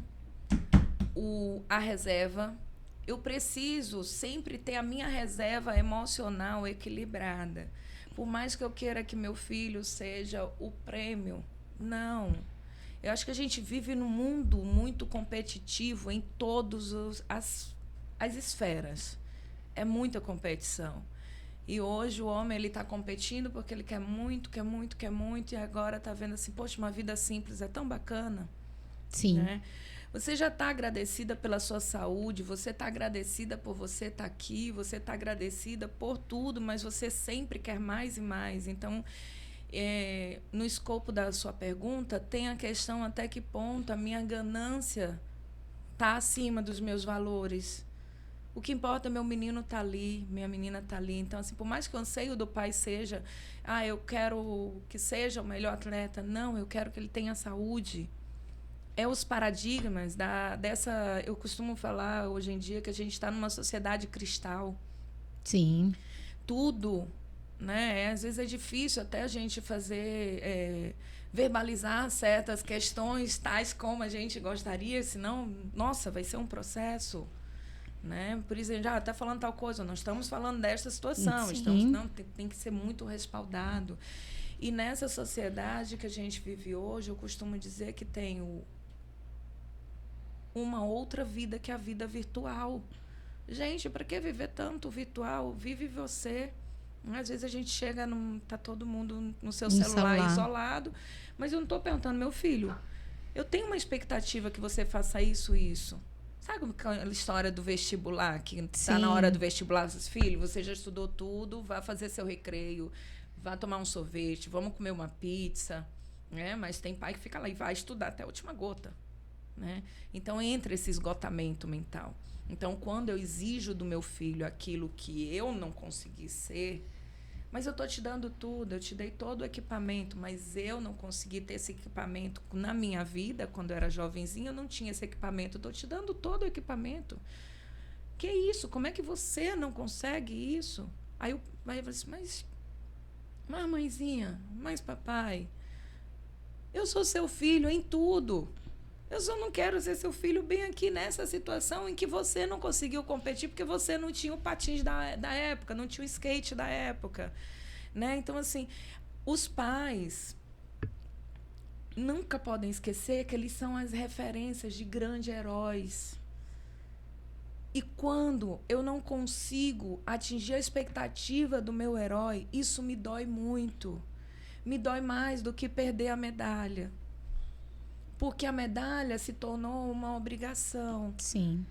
a reserva, eu preciso sempre ter a minha reserva emocional equilibrada. Por mais que eu queira que meu filho seja o prêmio, não. Eu acho que a gente vive num mundo muito competitivo em todas as esferas. É muita competição. E hoje o homem ele está competindo porque ele quer muito, e agora está vendo assim, poxa, uma vida simples é tão bacana. Sim. Né? Você já está agradecida pela sua saúde, você está agradecida por você estar aqui, você está agradecida por tudo, mas você sempre quer mais e mais. Então, no escopo da sua pergunta, tem a questão até que ponto a minha ganância está acima dos meus valores. O que importa é meu menino estar ali, minha menina estar ali. Então, assim, por mais que o anseio do pai seja, eu quero que seja o melhor atleta, não, eu quero que ele tenha saúde. É os paradigmas dessa... Eu costumo falar hoje em dia que a gente está numa sociedade cristal. Sim. Tudo, né? Às vezes é difícil até a gente fazer... verbalizar certas questões, tais como a gente gostaria, senão, nossa, vai ser um processo... Né? Por isso, a gente está falando tal coisa, nós estamos falando desta situação, tem que ser muito respaldado. E nessa sociedade que a gente vive hoje, eu costumo dizer que tem uma outra vida que é a vida virtual. Gente, para que viver tanto virtual? Vive você. Às vezes a gente chega, tá todo mundo no seu celular isolado, mas eu não estou perguntando, meu filho, eu tenho uma expectativa que você faça isso e isso. Sabe aquela história do vestibular, que está na hora do vestibular, seus filhos, você já estudou tudo, vá fazer seu recreio, vá tomar um sorvete, vamos comer uma pizza, né? Mas tem pai que fica lá e vai estudar até a última gota, né? Então, entra esse esgotamento mental. Então, quando eu exijo do meu filho aquilo que eu não consegui ser, mas eu estou te dando tudo, eu te dei todo o equipamento, mas eu não consegui ter esse equipamento na minha vida, quando eu era jovenzinha, eu não tinha esse equipamento, eu estou te dando todo o equipamento. Que isso? Como é que você não consegue isso? Aí eu falo assim, mas mãezinha, mas papai, eu sou seu filho em tudo. Eu só não quero ser seu filho bem aqui nessa situação em que você não conseguiu competir porque você não tinha o patins da época, não tinha o skate da época. Né? Então, assim, os pais nunca podem esquecer que eles são as referências de grandes heróis. E quando eu não consigo atingir a expectativa do meu herói, isso me dói muito. Me dói mais do que perder a medalha. Porque a medalha se tornou uma obrigação. Sim.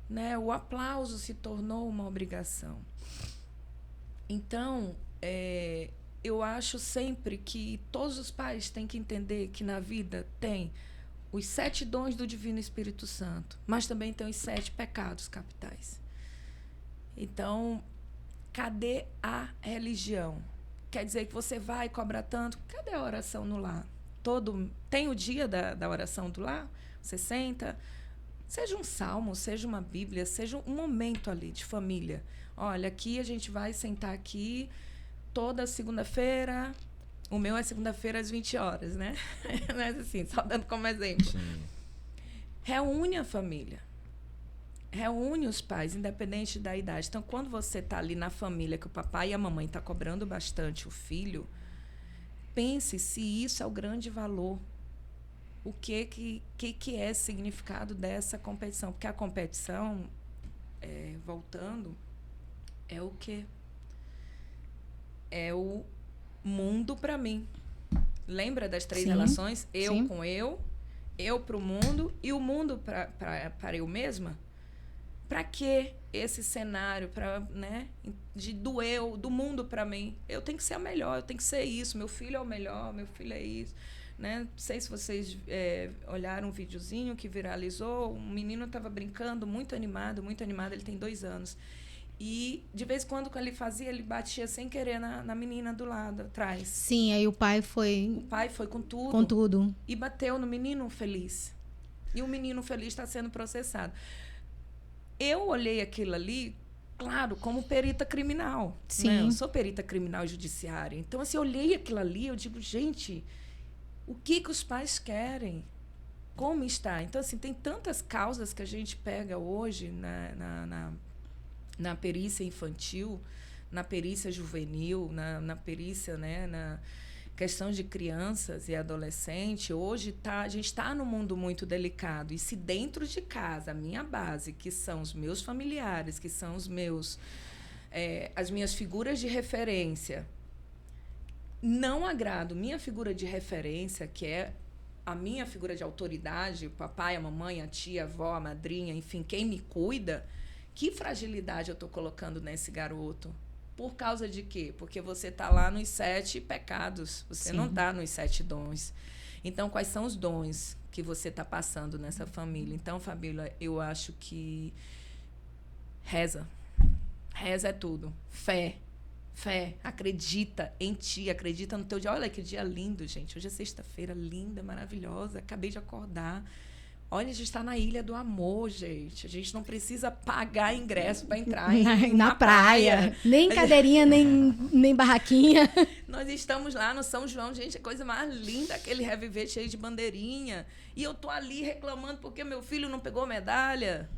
Né? O aplauso se tornou uma obrigação. Então, eu acho sempre que todos os pais têm que entender que na vida tem os 7 dons do Divino Espírito Santo, mas também tem os 7 pecados capitais. Então, cadê a religião? Quer dizer que você vai cobrar tanto? Cadê a oração no lar? Tem o dia da oração do lar? Você senta, seja um salmo, seja uma Bíblia, seja um momento ali de família. Olha, aqui a gente vai sentar aqui toda segunda-feira. O meu é segunda-feira às 20 horas, né? Mas assim, só dando como exemplo. Sim. Reúne a família. Reúne os pais, independente da idade. Então, quando você está ali na família, que o papai e a mamãe estão cobrando bastante o filho, pense se isso é o grande valor. O que é significado dessa competição? Porque a competição, voltando, é o quê? É o mundo para mim. Lembra das 3 relações? Eu com eu para o mundo e o mundo para eu mesma? Para que esse cenário, né, do mundo para mim? Eu tenho que ser a melhor, eu tenho que ser isso. Meu filho é o melhor, meu filho é isso. Né? Não sei se vocês olharam um videozinho que viralizou. Um menino estava brincando, muito animado, ele tem 2 anos. E, de vez em quando ele fazia, ele batia sem querer na menina do lado, atrás. Sim, aí o pai foi... O pai foi com tudo. Com tudo. E bateu no menino feliz. E o menino feliz está sendo processado. eu olhei aquilo ali, claro, como perita criminal. Sim. Né? Eu sou perita criminal e judiciária. Então, assim, eu olhei aquilo ali, eu digo, gente, o que os pais querem? Como está? Então, assim, tem tantas causas que a gente pega hoje na perícia infantil, na perícia juvenil, na perícia, né, na questão de crianças e adolescentes. Hoje a gente está num mundo muito delicado. E se dentro de casa, a minha base, que são os meus familiares, que são os meus, as minhas figuras de referência, não agrado minha figura de referência, que é a minha figura de autoridade, o papai, a mamãe, a tia, a avó, a madrinha, enfim, quem me cuida, que fragilidade eu estou colocando nesse garoto? Por causa de quê? Porque você está lá nos 7 pecados, você não está nos 7 dons. Então, quais são os dons que você está passando nessa família? Então, Fabíola, eu acho que reza. Reza é tudo. Fé. Fé, acredita em ti, acredita no teu dia. Olha que dia lindo, gente. Hoje é sexta-feira, linda, maravilhosa. Acabei de acordar. Olha, a gente está na Ilha do Amor, gente. A gente não precisa pagar ingresso para entrar na praia. Nem cadeirinha, nem barraquinha. Nós estamos lá no São João, gente, a coisa mais linda, aquele reviver cheio de bandeirinha. E eu tô ali reclamando porque meu filho não pegou medalha.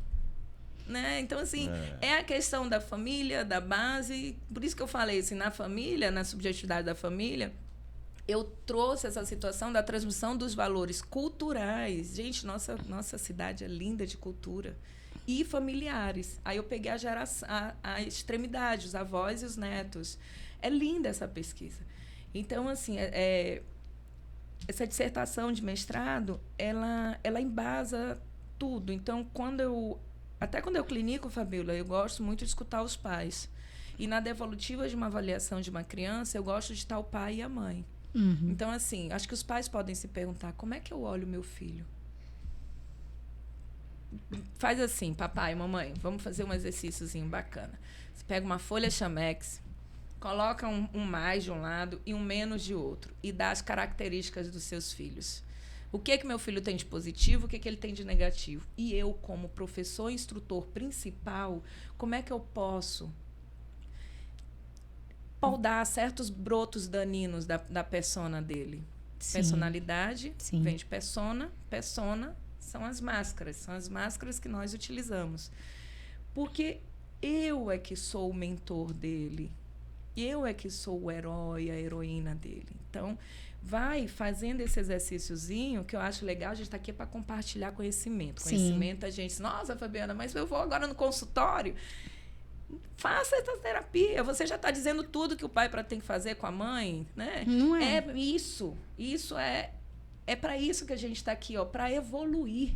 Né? Então, assim, é a questão da família, da base. Por isso que eu falei assim, na família, na subjetividade da família, eu trouxe essa situação da transmissão dos valores culturais. Gente, nossa cidade é linda de cultura. E familiares. Aí eu peguei a extremidade, os avós e os netos. É linda essa pesquisa. Então, assim, essa dissertação de mestrado, ela embasa tudo. Então, até quando eu clinico, Fabíola, eu gosto muito de escutar os pais. E na devolutiva de uma avaliação de uma criança, eu gosto de estar o pai e a mãe. Uhum. Então, assim, acho que os pais podem se perguntar, como é que eu olho o meu filho? Faz assim, papai, mamãe, vamos fazer um exercíciozinho bacana. Você pega uma folha Chamex, coloca um mais de um lado e um menos de outro. E dá as características dos seus filhos. O que meu filho tem de positivo, o que ele tem de negativo? E eu, como professor e instrutor principal, como é que eu posso podar certos brotos daninos da persona dele? Sim. Personalidade, sim, vem de persona. Persona são as máscaras que nós utilizamos. Porque eu é que sou o mentor dele. Eu é que sou o herói, a heroína dele. Então, vai fazendo esse exercíciozinho, que eu acho legal. A gente está aqui para compartilhar conhecimento. Sim. Conhecimento, a gente... Nossa, Fabiana, mas eu vou agora no consultório. Faça essa terapia. Você já está dizendo tudo que o pai tem que fazer com a mãe, né? Não é? É isso. Isso é para isso que a gente está aqui, ó, para evoluir.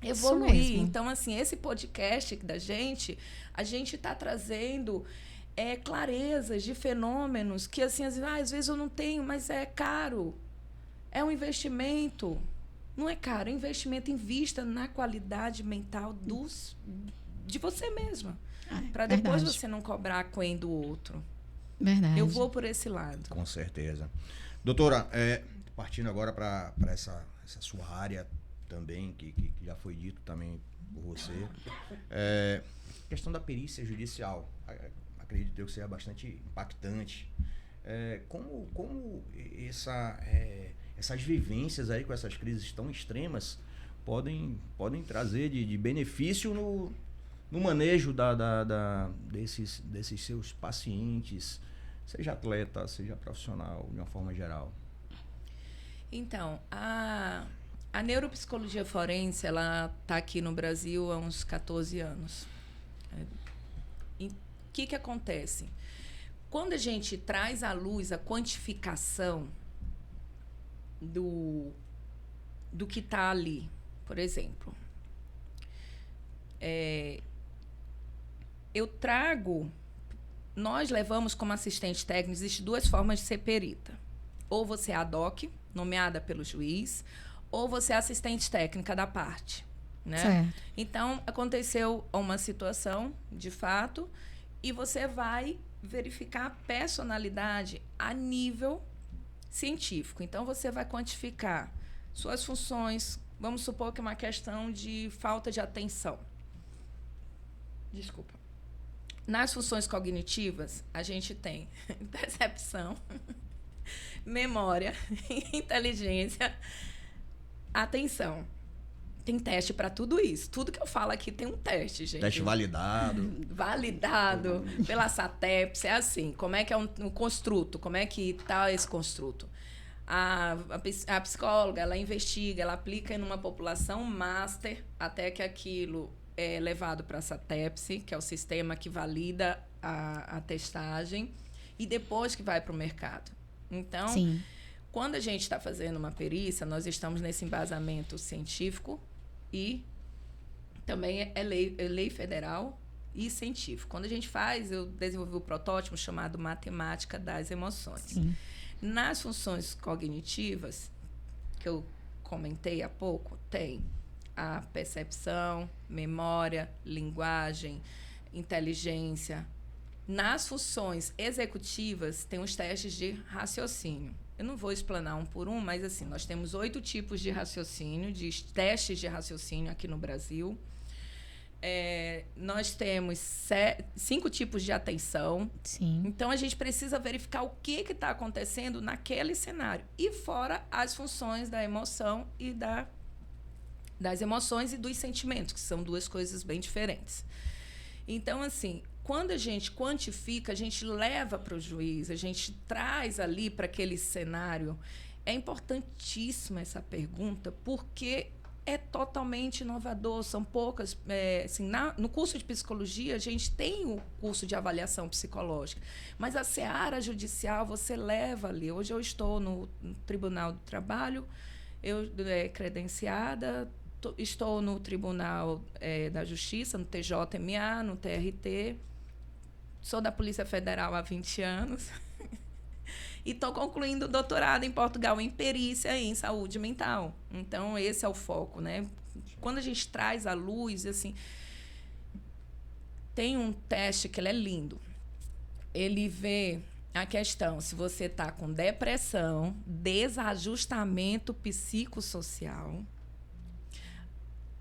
Evoluir. Então, assim, esse podcast da gente, a gente está trazendo... clarezas de fenômenos que, assim, às vezes eu não tenho, mas é caro. É um investimento. Não é caro, é um investimento. Invista na qualidade mental de você mesma. Para depois você não cobrar a coen do outro. Verdade. Eu vou por esse lado. Com certeza. Doutora, partindo agora para essa sua área também, que já foi dito também por você, questão da perícia judicial. Acredito que seja bastante impactante. Como essas vivências aí com essas crises tão extremas podem trazer de benefício no manejo desses seus pacientes, seja atleta, seja profissional, de uma forma geral? Então, a neuropsicologia forense, ela está aqui no Brasil há uns 14 anos. O que acontece? Quando a gente traz à luz a quantificação do que está ali, por exemplo, nós levamos como assistente técnico, existem 2 formas de ser perita. Ou você é ad hoc, nomeada pelo juiz, ou você é assistente técnica da parte. Né? Certo. Então, aconteceu uma situação, de fato, e você vai verificar a personalidade a nível científico. Então, você vai quantificar suas funções. Vamos supor que é uma questão de falta de atenção. Desculpa. Nas funções cognitivas, a gente tem percepção, memória, inteligência, atenção. Tem teste para tudo isso. Tudo que eu falo aqui tem um teste, gente. Teste validado. Validado pela SATEPS. É assim, como é que é um construto? Como é que está esse construto? A psicóloga, ela investiga, ela aplica em uma população master até que aquilo é levado para a SATEPS, que é o sistema que valida a testagem, e depois que vai para o mercado. Então, Sim. quando a gente está fazendo uma perícia, nós estamos nesse embasamento científico e também é lei federal e científico. Quando a gente faz, eu desenvolvi um protótipo chamado Matemática das Emoções. Sim. Nas funções cognitivas, que eu comentei há pouco, tem a percepção, memória, linguagem, inteligência. Nas funções executivas, tem os testes de raciocínio. Eu não vou explanar um por um, mas assim, nós temos 8 tipos de raciocínio, de testes de raciocínio aqui no Brasil. Nós temos 5 tipos de atenção. Sim. Então, a gente precisa verificar o que está acontecendo naquele cenário. E fora as funções da emoção e das emoções e dos sentimentos, que são 2 coisas bem diferentes. Então, assim, quando a gente quantifica, a gente leva para o juiz, a gente traz ali para aquele cenário. É importantíssima essa pergunta, porque é totalmente inovador. São poucas... assim, no curso de psicologia, a gente tem o curso de avaliação psicológica, mas a seara judicial você leva ali. Hoje eu estou no Tribunal do Trabalho, eu credenciada, estou no Tribunal da Justiça, no TJMA, no TRT, sou da Polícia Federal há 20 anos e estou concluindo o doutorado em Portugal em perícia em saúde mental. Então, esse é o foco, né? Quando a gente traz à luz, assim, tem um teste que ele é lindo. Ele vê a questão se você está com depressão, desajustamento psicossocial,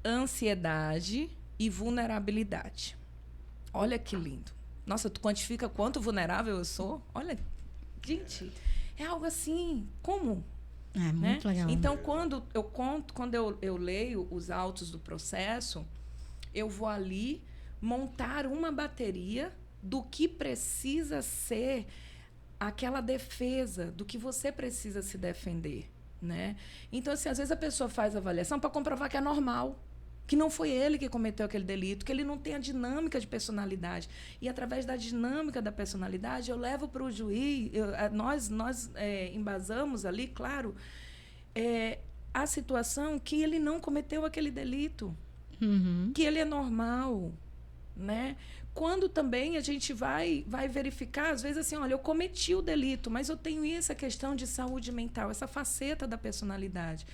ansiedade e vulnerabilidade. Olha que lindo. Nossa, tu quantifica quanto vulnerável eu sou? Olha, gente, é algo assim, como? É muito legal. Então, quando eu leio os autos do processo, eu vou ali montar uma bateria do que precisa ser aquela defesa, do que você precisa se defender, né? Então, assim, às vezes a pessoa faz avaliação para comprovar que é normal, que não foi ele que cometeu aquele delito, que ele não tem a dinâmica de personalidade. E, através da dinâmica da personalidade, eu levo para o juiz, nós embasamos ali, claro, a situação que ele não cometeu aquele delito, que ele é normal, né? Quando também a gente vai verificar, às vezes, assim, olha, eu cometi o delito, mas eu tenho essa questão de saúde mental, essa faceta da personalidade.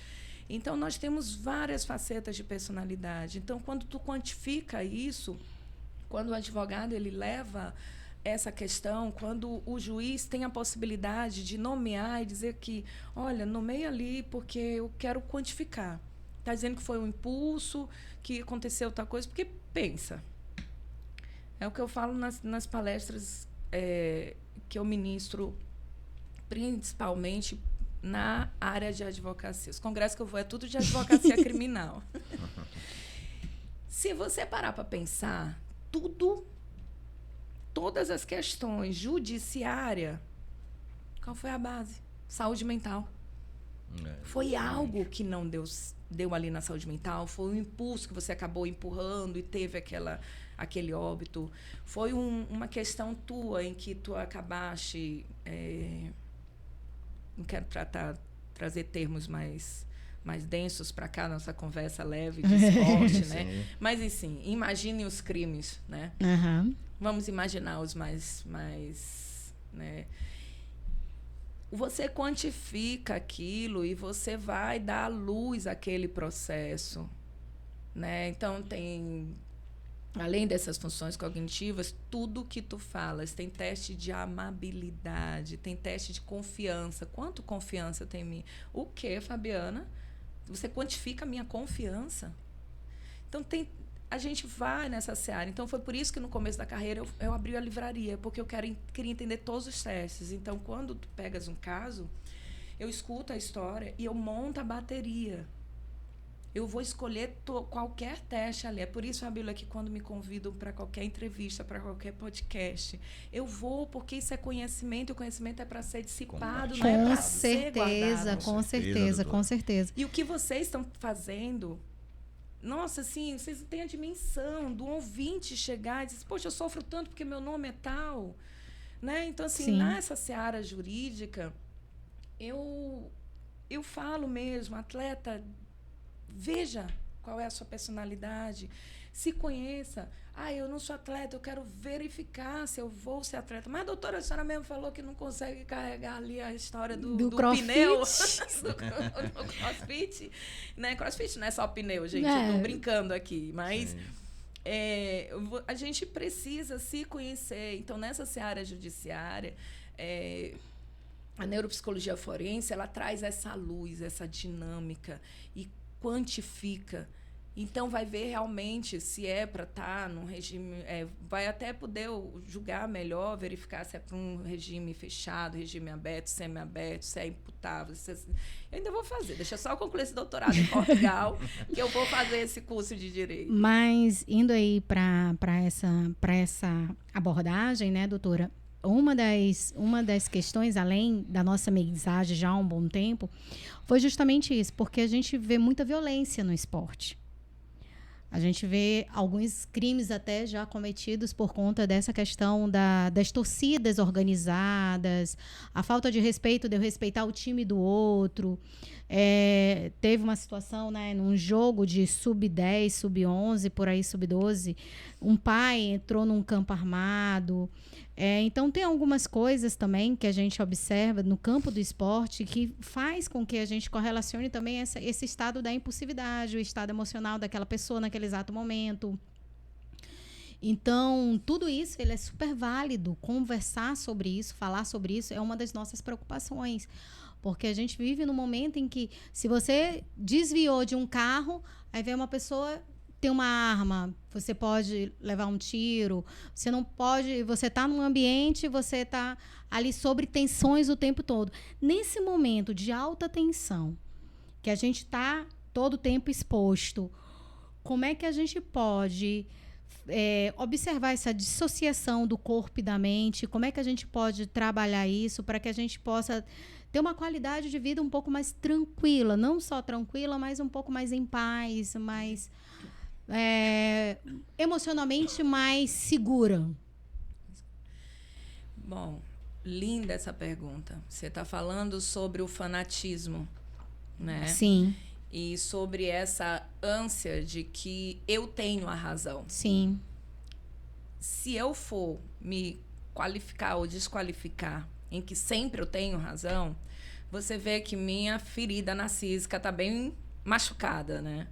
Então, nós temos várias facetas de personalidade. Então, quando tu quantifica isso, quando o advogado ele leva essa questão, quando o juiz tem a possibilidade de nomear e dizer que, olha, nomeia ali porque eu quero quantificar. Está dizendo que foi um impulso, que aconteceu outra coisa, porque pensa. É o que eu falo nas palestras que eu ministro, principalmente na área de advocacia. Os congressos que eu vou é tudo de advocacia criminal. Se você parar para pensar, todas as questões judiciárias, qual foi a base? Saúde mental. Foi algo que não deu ali na saúde mental, foi um impulso que você acabou empurrando e teve aquele óbito. Foi uma questão tua em que tu acabaste... não quero trazer termos mais densos para cá, nossa conversa leve de esporte, né? Mas, assim, imagine os crimes, né? Uhum. Vamos imaginar os mais né? Você quantifica aquilo e você vai dar à luz àquele processo, né? Então, além dessas funções cognitivas, tudo que tu falas, tem teste de amabilidade, tem teste de confiança. Quanto confiança tem em mim? O quê, Fabiana? Você quantifica a minha confiança? Então, a gente vai nessa seara. Então, foi por isso que no começo da carreira eu abri a livraria, porque eu queria entender todos os testes. Então, quando tu pegas um caso, eu escuto a história e eu monto a bateria. Eu vou escolher qualquer teste ali. É por isso, Fabíola, que quando me convidam para qualquer entrevista, para qualquer podcast, eu vou, porque isso é conhecimento, e o conhecimento é para ser dissipado, não é para ser guardado. Com certeza, com certeza. E o que vocês estão fazendo, nossa, assim, vocês têm a dimensão do ouvinte chegar e dizer, poxa, eu sofro tanto porque meu nome é tal. Né? Então, assim, Sim. nessa seara jurídica, eu falo mesmo, atleta, veja qual é a sua personalidade, se conheça. Eu não sou atleta, eu quero verificar se eu vou ser atleta. Mas, doutora, a senhora mesmo falou que não consegue carregar ali a história do pneu. do crossfit. Né? Crossfit não é só pneu, gente. Eu tô brincando aqui. Mas a gente precisa se conhecer. Então, nessa seara judiciária, a neuropsicologia forense, ela traz essa luz, essa dinâmica e quantifica. Então, vai ver realmente se é para estar num regime... vai até poder julgar melhor, verificar se é para um regime fechado, regime aberto, semi-aberto, se é imputável. Eu ainda vou fazer. Deixa só eu concluir esse doutorado em Portugal, que eu vou fazer esse curso de Direito. Mas, indo aí para essa abordagem, né, doutora? Uma das questões, além da nossa mensagem já há um bom tempo, foi justamente isso, porque a gente vê muita violência no esporte. A gente vê alguns crimes até já cometidos por conta dessa questão das torcidas organizadas, a falta de respeito, de eu respeitar o time do outro. Teve uma situação, né, num jogo de sub-10, sub-11, por aí sub-12, um pai entrou num campo armado. Então, tem algumas coisas também que a gente observa no campo do esporte que faz com que a gente correlacione também esse estado da impulsividade, o estado emocional daquela pessoa naquele exato momento. Então, tudo isso ele é super válido. Conversar sobre isso, falar sobre isso é uma das nossas preocupações. Porque a gente vive num momento em que, se você desviou de um carro, aí vem uma pessoa... tem uma arma, você pode levar um tiro, você não pode, você está num ambiente, você está ali sobre tensões o tempo todo. Nesse momento de alta tensão, que a gente está todo o tempo exposto, como é que a gente pode observar essa dissociação do corpo e da mente? Como é que a gente pode trabalhar isso para que a gente possa ter uma qualidade de vida um pouco mais tranquila, não só tranquila, mas um pouco mais em paz, mais... emocionalmente mais segura? Bom, linda essa pergunta. Você está falando sobre o fanatismo, né? Sim. E sobre essa ânsia de que eu tenho a razão. Sim. Se eu for me qualificar ou desqualificar em que sempre eu tenho razão, você vê que minha ferida narcísica está bem machucada, né?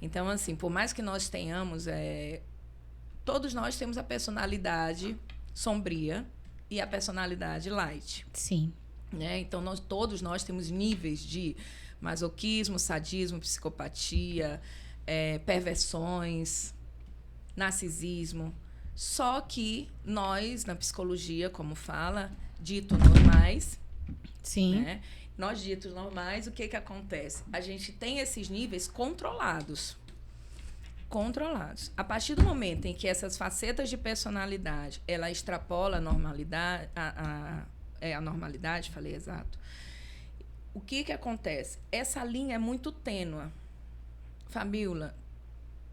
Então, assim, por mais que nós tenhamos... todos nós temos a personalidade sombria e a personalidade light. Sim. Né? Então, todos nós temos níveis de masoquismo, sadismo, psicopatia, perversões, narcisismo. Só que nós, na psicologia, como fala, dito normais... Sim. Né? Nós, ditos normais, o que acontece? A gente tem esses níveis controlados. Controlados. A partir do momento em que essas facetas de personalidade, ela extrapola a normalidade, a normalidade, falei exato. O que acontece? Essa linha é muito tênua. Fabíola,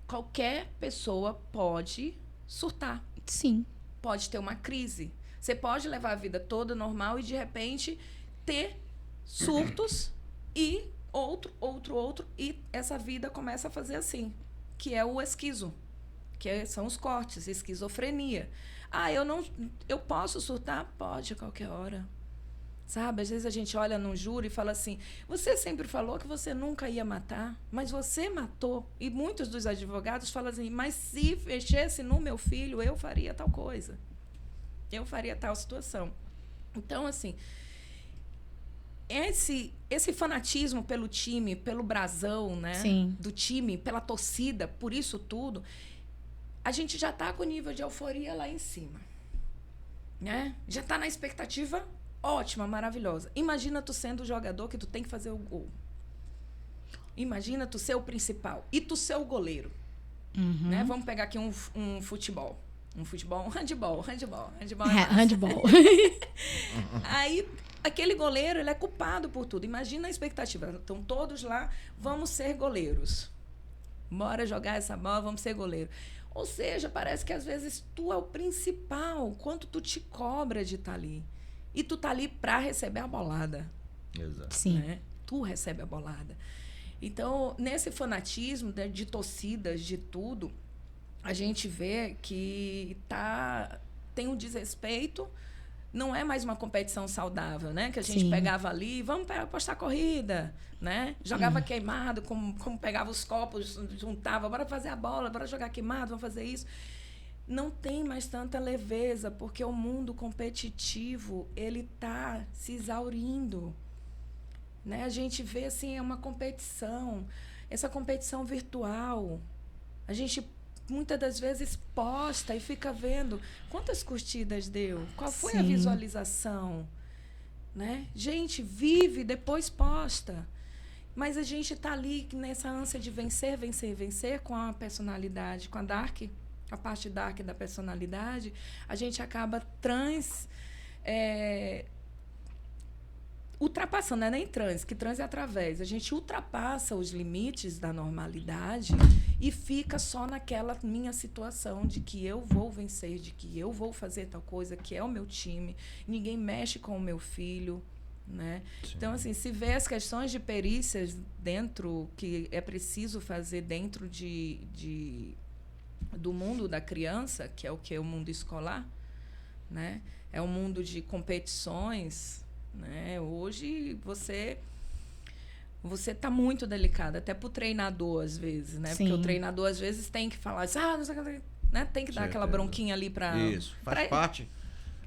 qualquer pessoa pode surtar. Sim. Pode ter uma crise. Você pode levar a vida toda normal e, de repente, ter surtos e outro, e essa vida começa a fazer assim, que é o esquizo, são os cortes, esquizofrenia. Eu posso surtar? Pode, a qualquer hora. Sabe, às vezes a gente olha num júri e fala assim, você sempre falou que você nunca ia matar, mas você matou. E muitos dos advogados falam assim, mas se mexesse no meu filho, eu faria tal coisa. Eu faria tal situação. Então, assim... Esse fanatismo pelo time, pelo brasão, né? Sim. Do time, pela torcida, por isso tudo, a gente já tá com o nível de euforia lá em cima, né? Já tá na expectativa ótima, maravilhosa. Imagina tu sendo o jogador que tu tem que fazer o gol. Imagina tu ser o principal e tu ser o goleiro. Né? Vamos pegar aqui um futebol. Um handball. Handball. Aí, aquele goleiro, ele é culpado por tudo. Imagina a expectativa. Estão todos lá, vamos ser goleiros. Bora jogar essa bola, vamos ser goleiro. Ou seja, parece que às vezes tu é o principal, quanto tu te cobra de estar ali. E tu tá ali para receber a bolada. Exato. Sim. Né? Tu recebe a bolada. Então, nesse fanatismo de torcidas, de tudo, a gente vê que tem um desrespeito, não é mais uma competição saudável, né? Que a gente Sim. pegava ali, vamos apostar corrida, né? Jogava queimado, como pegava os copos, juntava, bora fazer a bola, bora jogar queimado, vamos fazer isso. Não tem mais tanta leveza, porque o mundo competitivo, ele tá se exaurindo. Né? A gente vê assim, é uma competição, essa competição virtual. A gente muitas das vezes posta e fica vendo quantas curtidas deu, qual foi a visualização. Né? Gente, vive, depois posta. Mas a gente está ali nessa ânsia de vencer, vencer, vencer com a personalidade, com a parte dark da personalidade, a gente acaba ultrapassando, não é nem que trans é através. A gente ultrapassa os limites da normalidade e fica só naquela minha situação de que eu vou vencer, de que eu vou fazer tal coisa, que é o meu time. Ninguém mexe com o meu filho. Né? Então, assim, se vê as questões de perícias dentro, que é preciso fazer dentro do mundo da criança, que é o que é o mundo escolar, né? É um mundo de competições. Né? Hoje você está muito delicado, até para o treinador às vezes, né? Porque o treinador às vezes tem que falar assim, né? Tem que dar aquela bronquinha ali para isso, faz parte,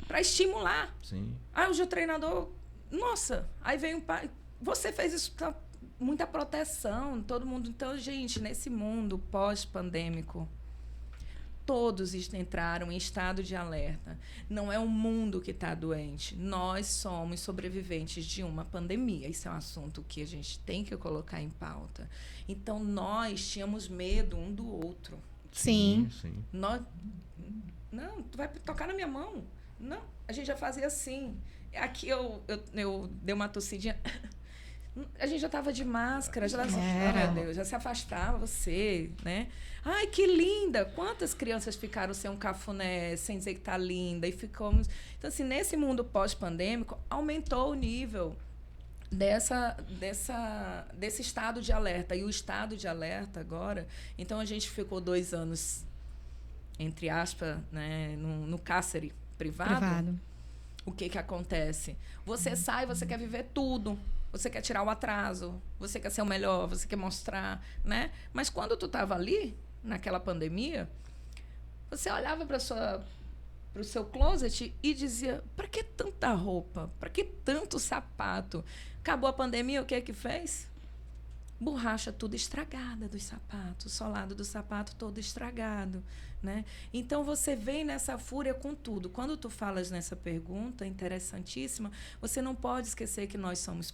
para estimular. Sim. Hoje o treinador, nossa, aí vem um pai, você fez isso, tá, muita proteção, todo mundo. Então, gente, nesse mundo pós-pandêmico, todos entraram em estado de alerta. Não é o mundo que está doente. Nós somos sobreviventes de uma pandemia. Isso é um assunto que a gente tem que colocar em pauta. Então, nós tínhamos medo um do outro. Sim. Nós, não, tu vai tocar na minha mão. Não, a gente já fazia assim. Aqui eu dei uma tossidinha. A gente já estava de máscara, já se afastava você, né? Ai, que linda! Quantas crianças ficaram sem um cafuné, sem dizer que tá linda, e ficamos... Então, assim, nesse mundo pós-pandêmico, aumentou o nível desse estado de alerta. E o estado de alerta agora... Então, a gente ficou 2 anos, entre aspas, né, no cárcere privado. O que acontece? Você sai, você quer viver tudo. Você quer tirar o atraso, você quer ser o melhor, você quer mostrar, né? Mas quando tu estava ali, naquela pandemia, você olhava para o seu closet e dizia, para que tanta roupa? Para que tanto sapato? Acabou a pandemia, o que é que fez? Borracha tudo estragada dos sapatos, solado do sapato todo estragado, né? Então, você vem nessa fúria com tudo. Quando tu falas nessa pergunta interessantíssima, você não pode esquecer que nós somos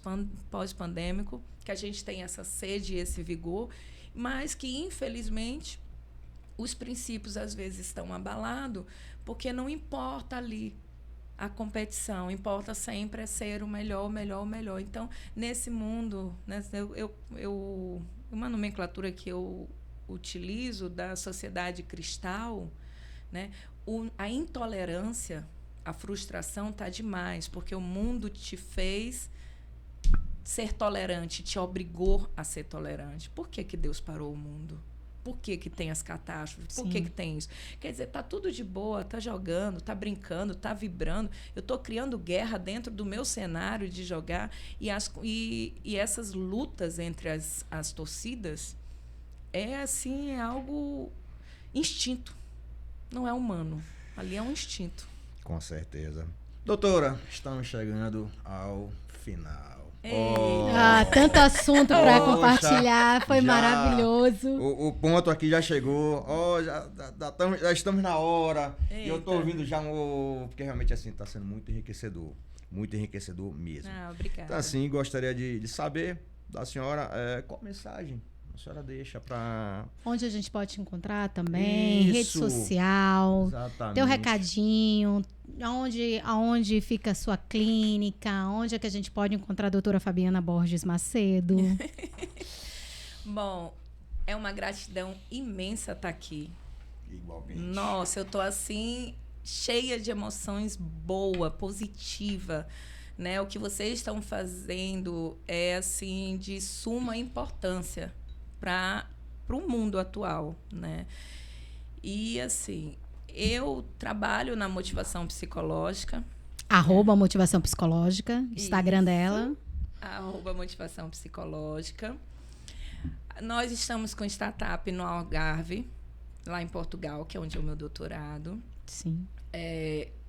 pós-pandêmico, que a gente tem essa sede e esse vigor, mas que, infelizmente, os princípios, às vezes, estão abalados, porque não importa ali a competição, importa sempre ser o melhor, o melhor, o melhor. Então, nesse mundo, né, uma nomenclatura que eu utilizo da sociedade cristal, né, a intolerância, a frustração está demais, porque o mundo te fez ser tolerante, te obrigou a ser tolerante. Por que Deus parou o mundo? Por que tem as catástrofes? Por que tem isso? Quer dizer, tá tudo de boa, tá jogando, tá brincando, tá vibrando. Eu estou criando guerra dentro do meu cenário de jogar e essas lutas entre as torcidas é algo instinto. Não é humano. Ali é um instinto. Com certeza. Doutora, estamos chegando ao final. Tanto assunto para Poxa, compartilhar, foi já- maravilhoso. O ponto aqui já chegou. Já estamos na hora. E eu tô Eita. ouvindo já porque realmente assim tá sendo muito enriquecedor. Muito enriquecedor mesmo. Obrigada. Então, assim, gostaria de saber da senhora qual mensagem a senhora deixa para. Onde a gente pode te encontrar também, rede Isso. social, Exatamente. teu recadinho, aonde fica a sua clínica, onde é que a gente pode encontrar a doutora Fabiana Borges Macedo. Bom, é uma gratidão imensa estar aqui. Igualmente. Nossa, eu tô assim, cheia de emoções boa, positiva, né? O que vocês estão fazendo é assim de suma importância para o mundo atual, né? E assim, eu trabalho na motivação psicológica, @motivação psicológica, Instagram Isso. dela. @motivação psicológica. Nós estamos com startup no Algarve, lá em Portugal, que é onde é o meu doutorado. Sim.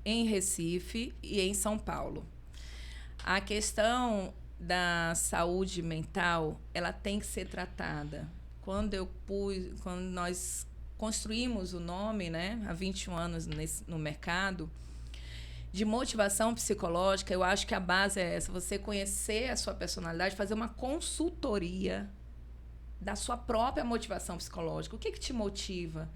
Em Recife e em São Paulo. A questão da saúde mental, ela tem que ser tratada. Quando nós construímos o nome, né, há 21 anos no mercado, de motivação psicológica, eu acho que a base é essa, você conhecer a sua personalidade, fazer uma consultoria da sua própria motivação psicológica. O que te motiva?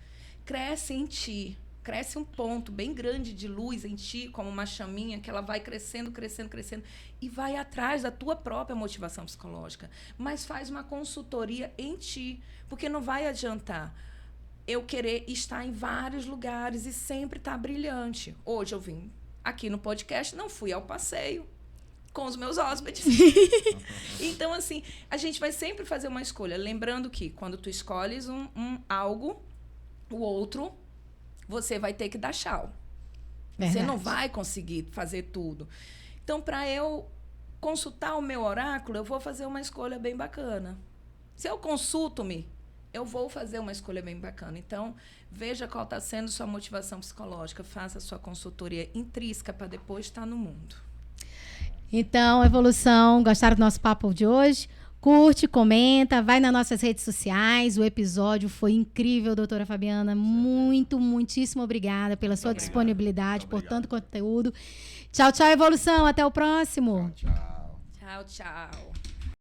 Cresce em ti. Cresce um ponto bem grande de luz em ti, como uma chaminha, que ela vai crescendo, crescendo, crescendo, e vai atrás da tua própria motivação psicológica. Mas faz uma consultoria em ti, porque não vai adiantar eu querer estar em vários lugares e sempre estar brilhante. Hoje eu vim aqui no podcast, não fui ao passeio com os meus hóspedes. Então, assim, a gente vai sempre fazer uma escolha. Lembrando que quando tu escolhes algo, o outro, você vai ter que dar tchau. Verdade. Você não vai conseguir fazer tudo. Então, para eu consultar o meu oráculo, eu vou fazer uma escolha bem bacana. Se eu consulto-me, eu vou fazer uma escolha bem bacana. Então, veja qual está sendo sua motivação psicológica. Faça a sua consultoria intrínseca para depois estar no mundo. Então, Evolução, gostaram do nosso papo de hoje? Curte, comenta, vai nas nossas redes sociais. O episódio foi incrível, doutora Fabiana. Muitíssimo obrigada pela sua disponibilidade, por tanto conteúdo. Tchau, tchau, Evolução. Até o próximo. Tchau. Tchau, tchau.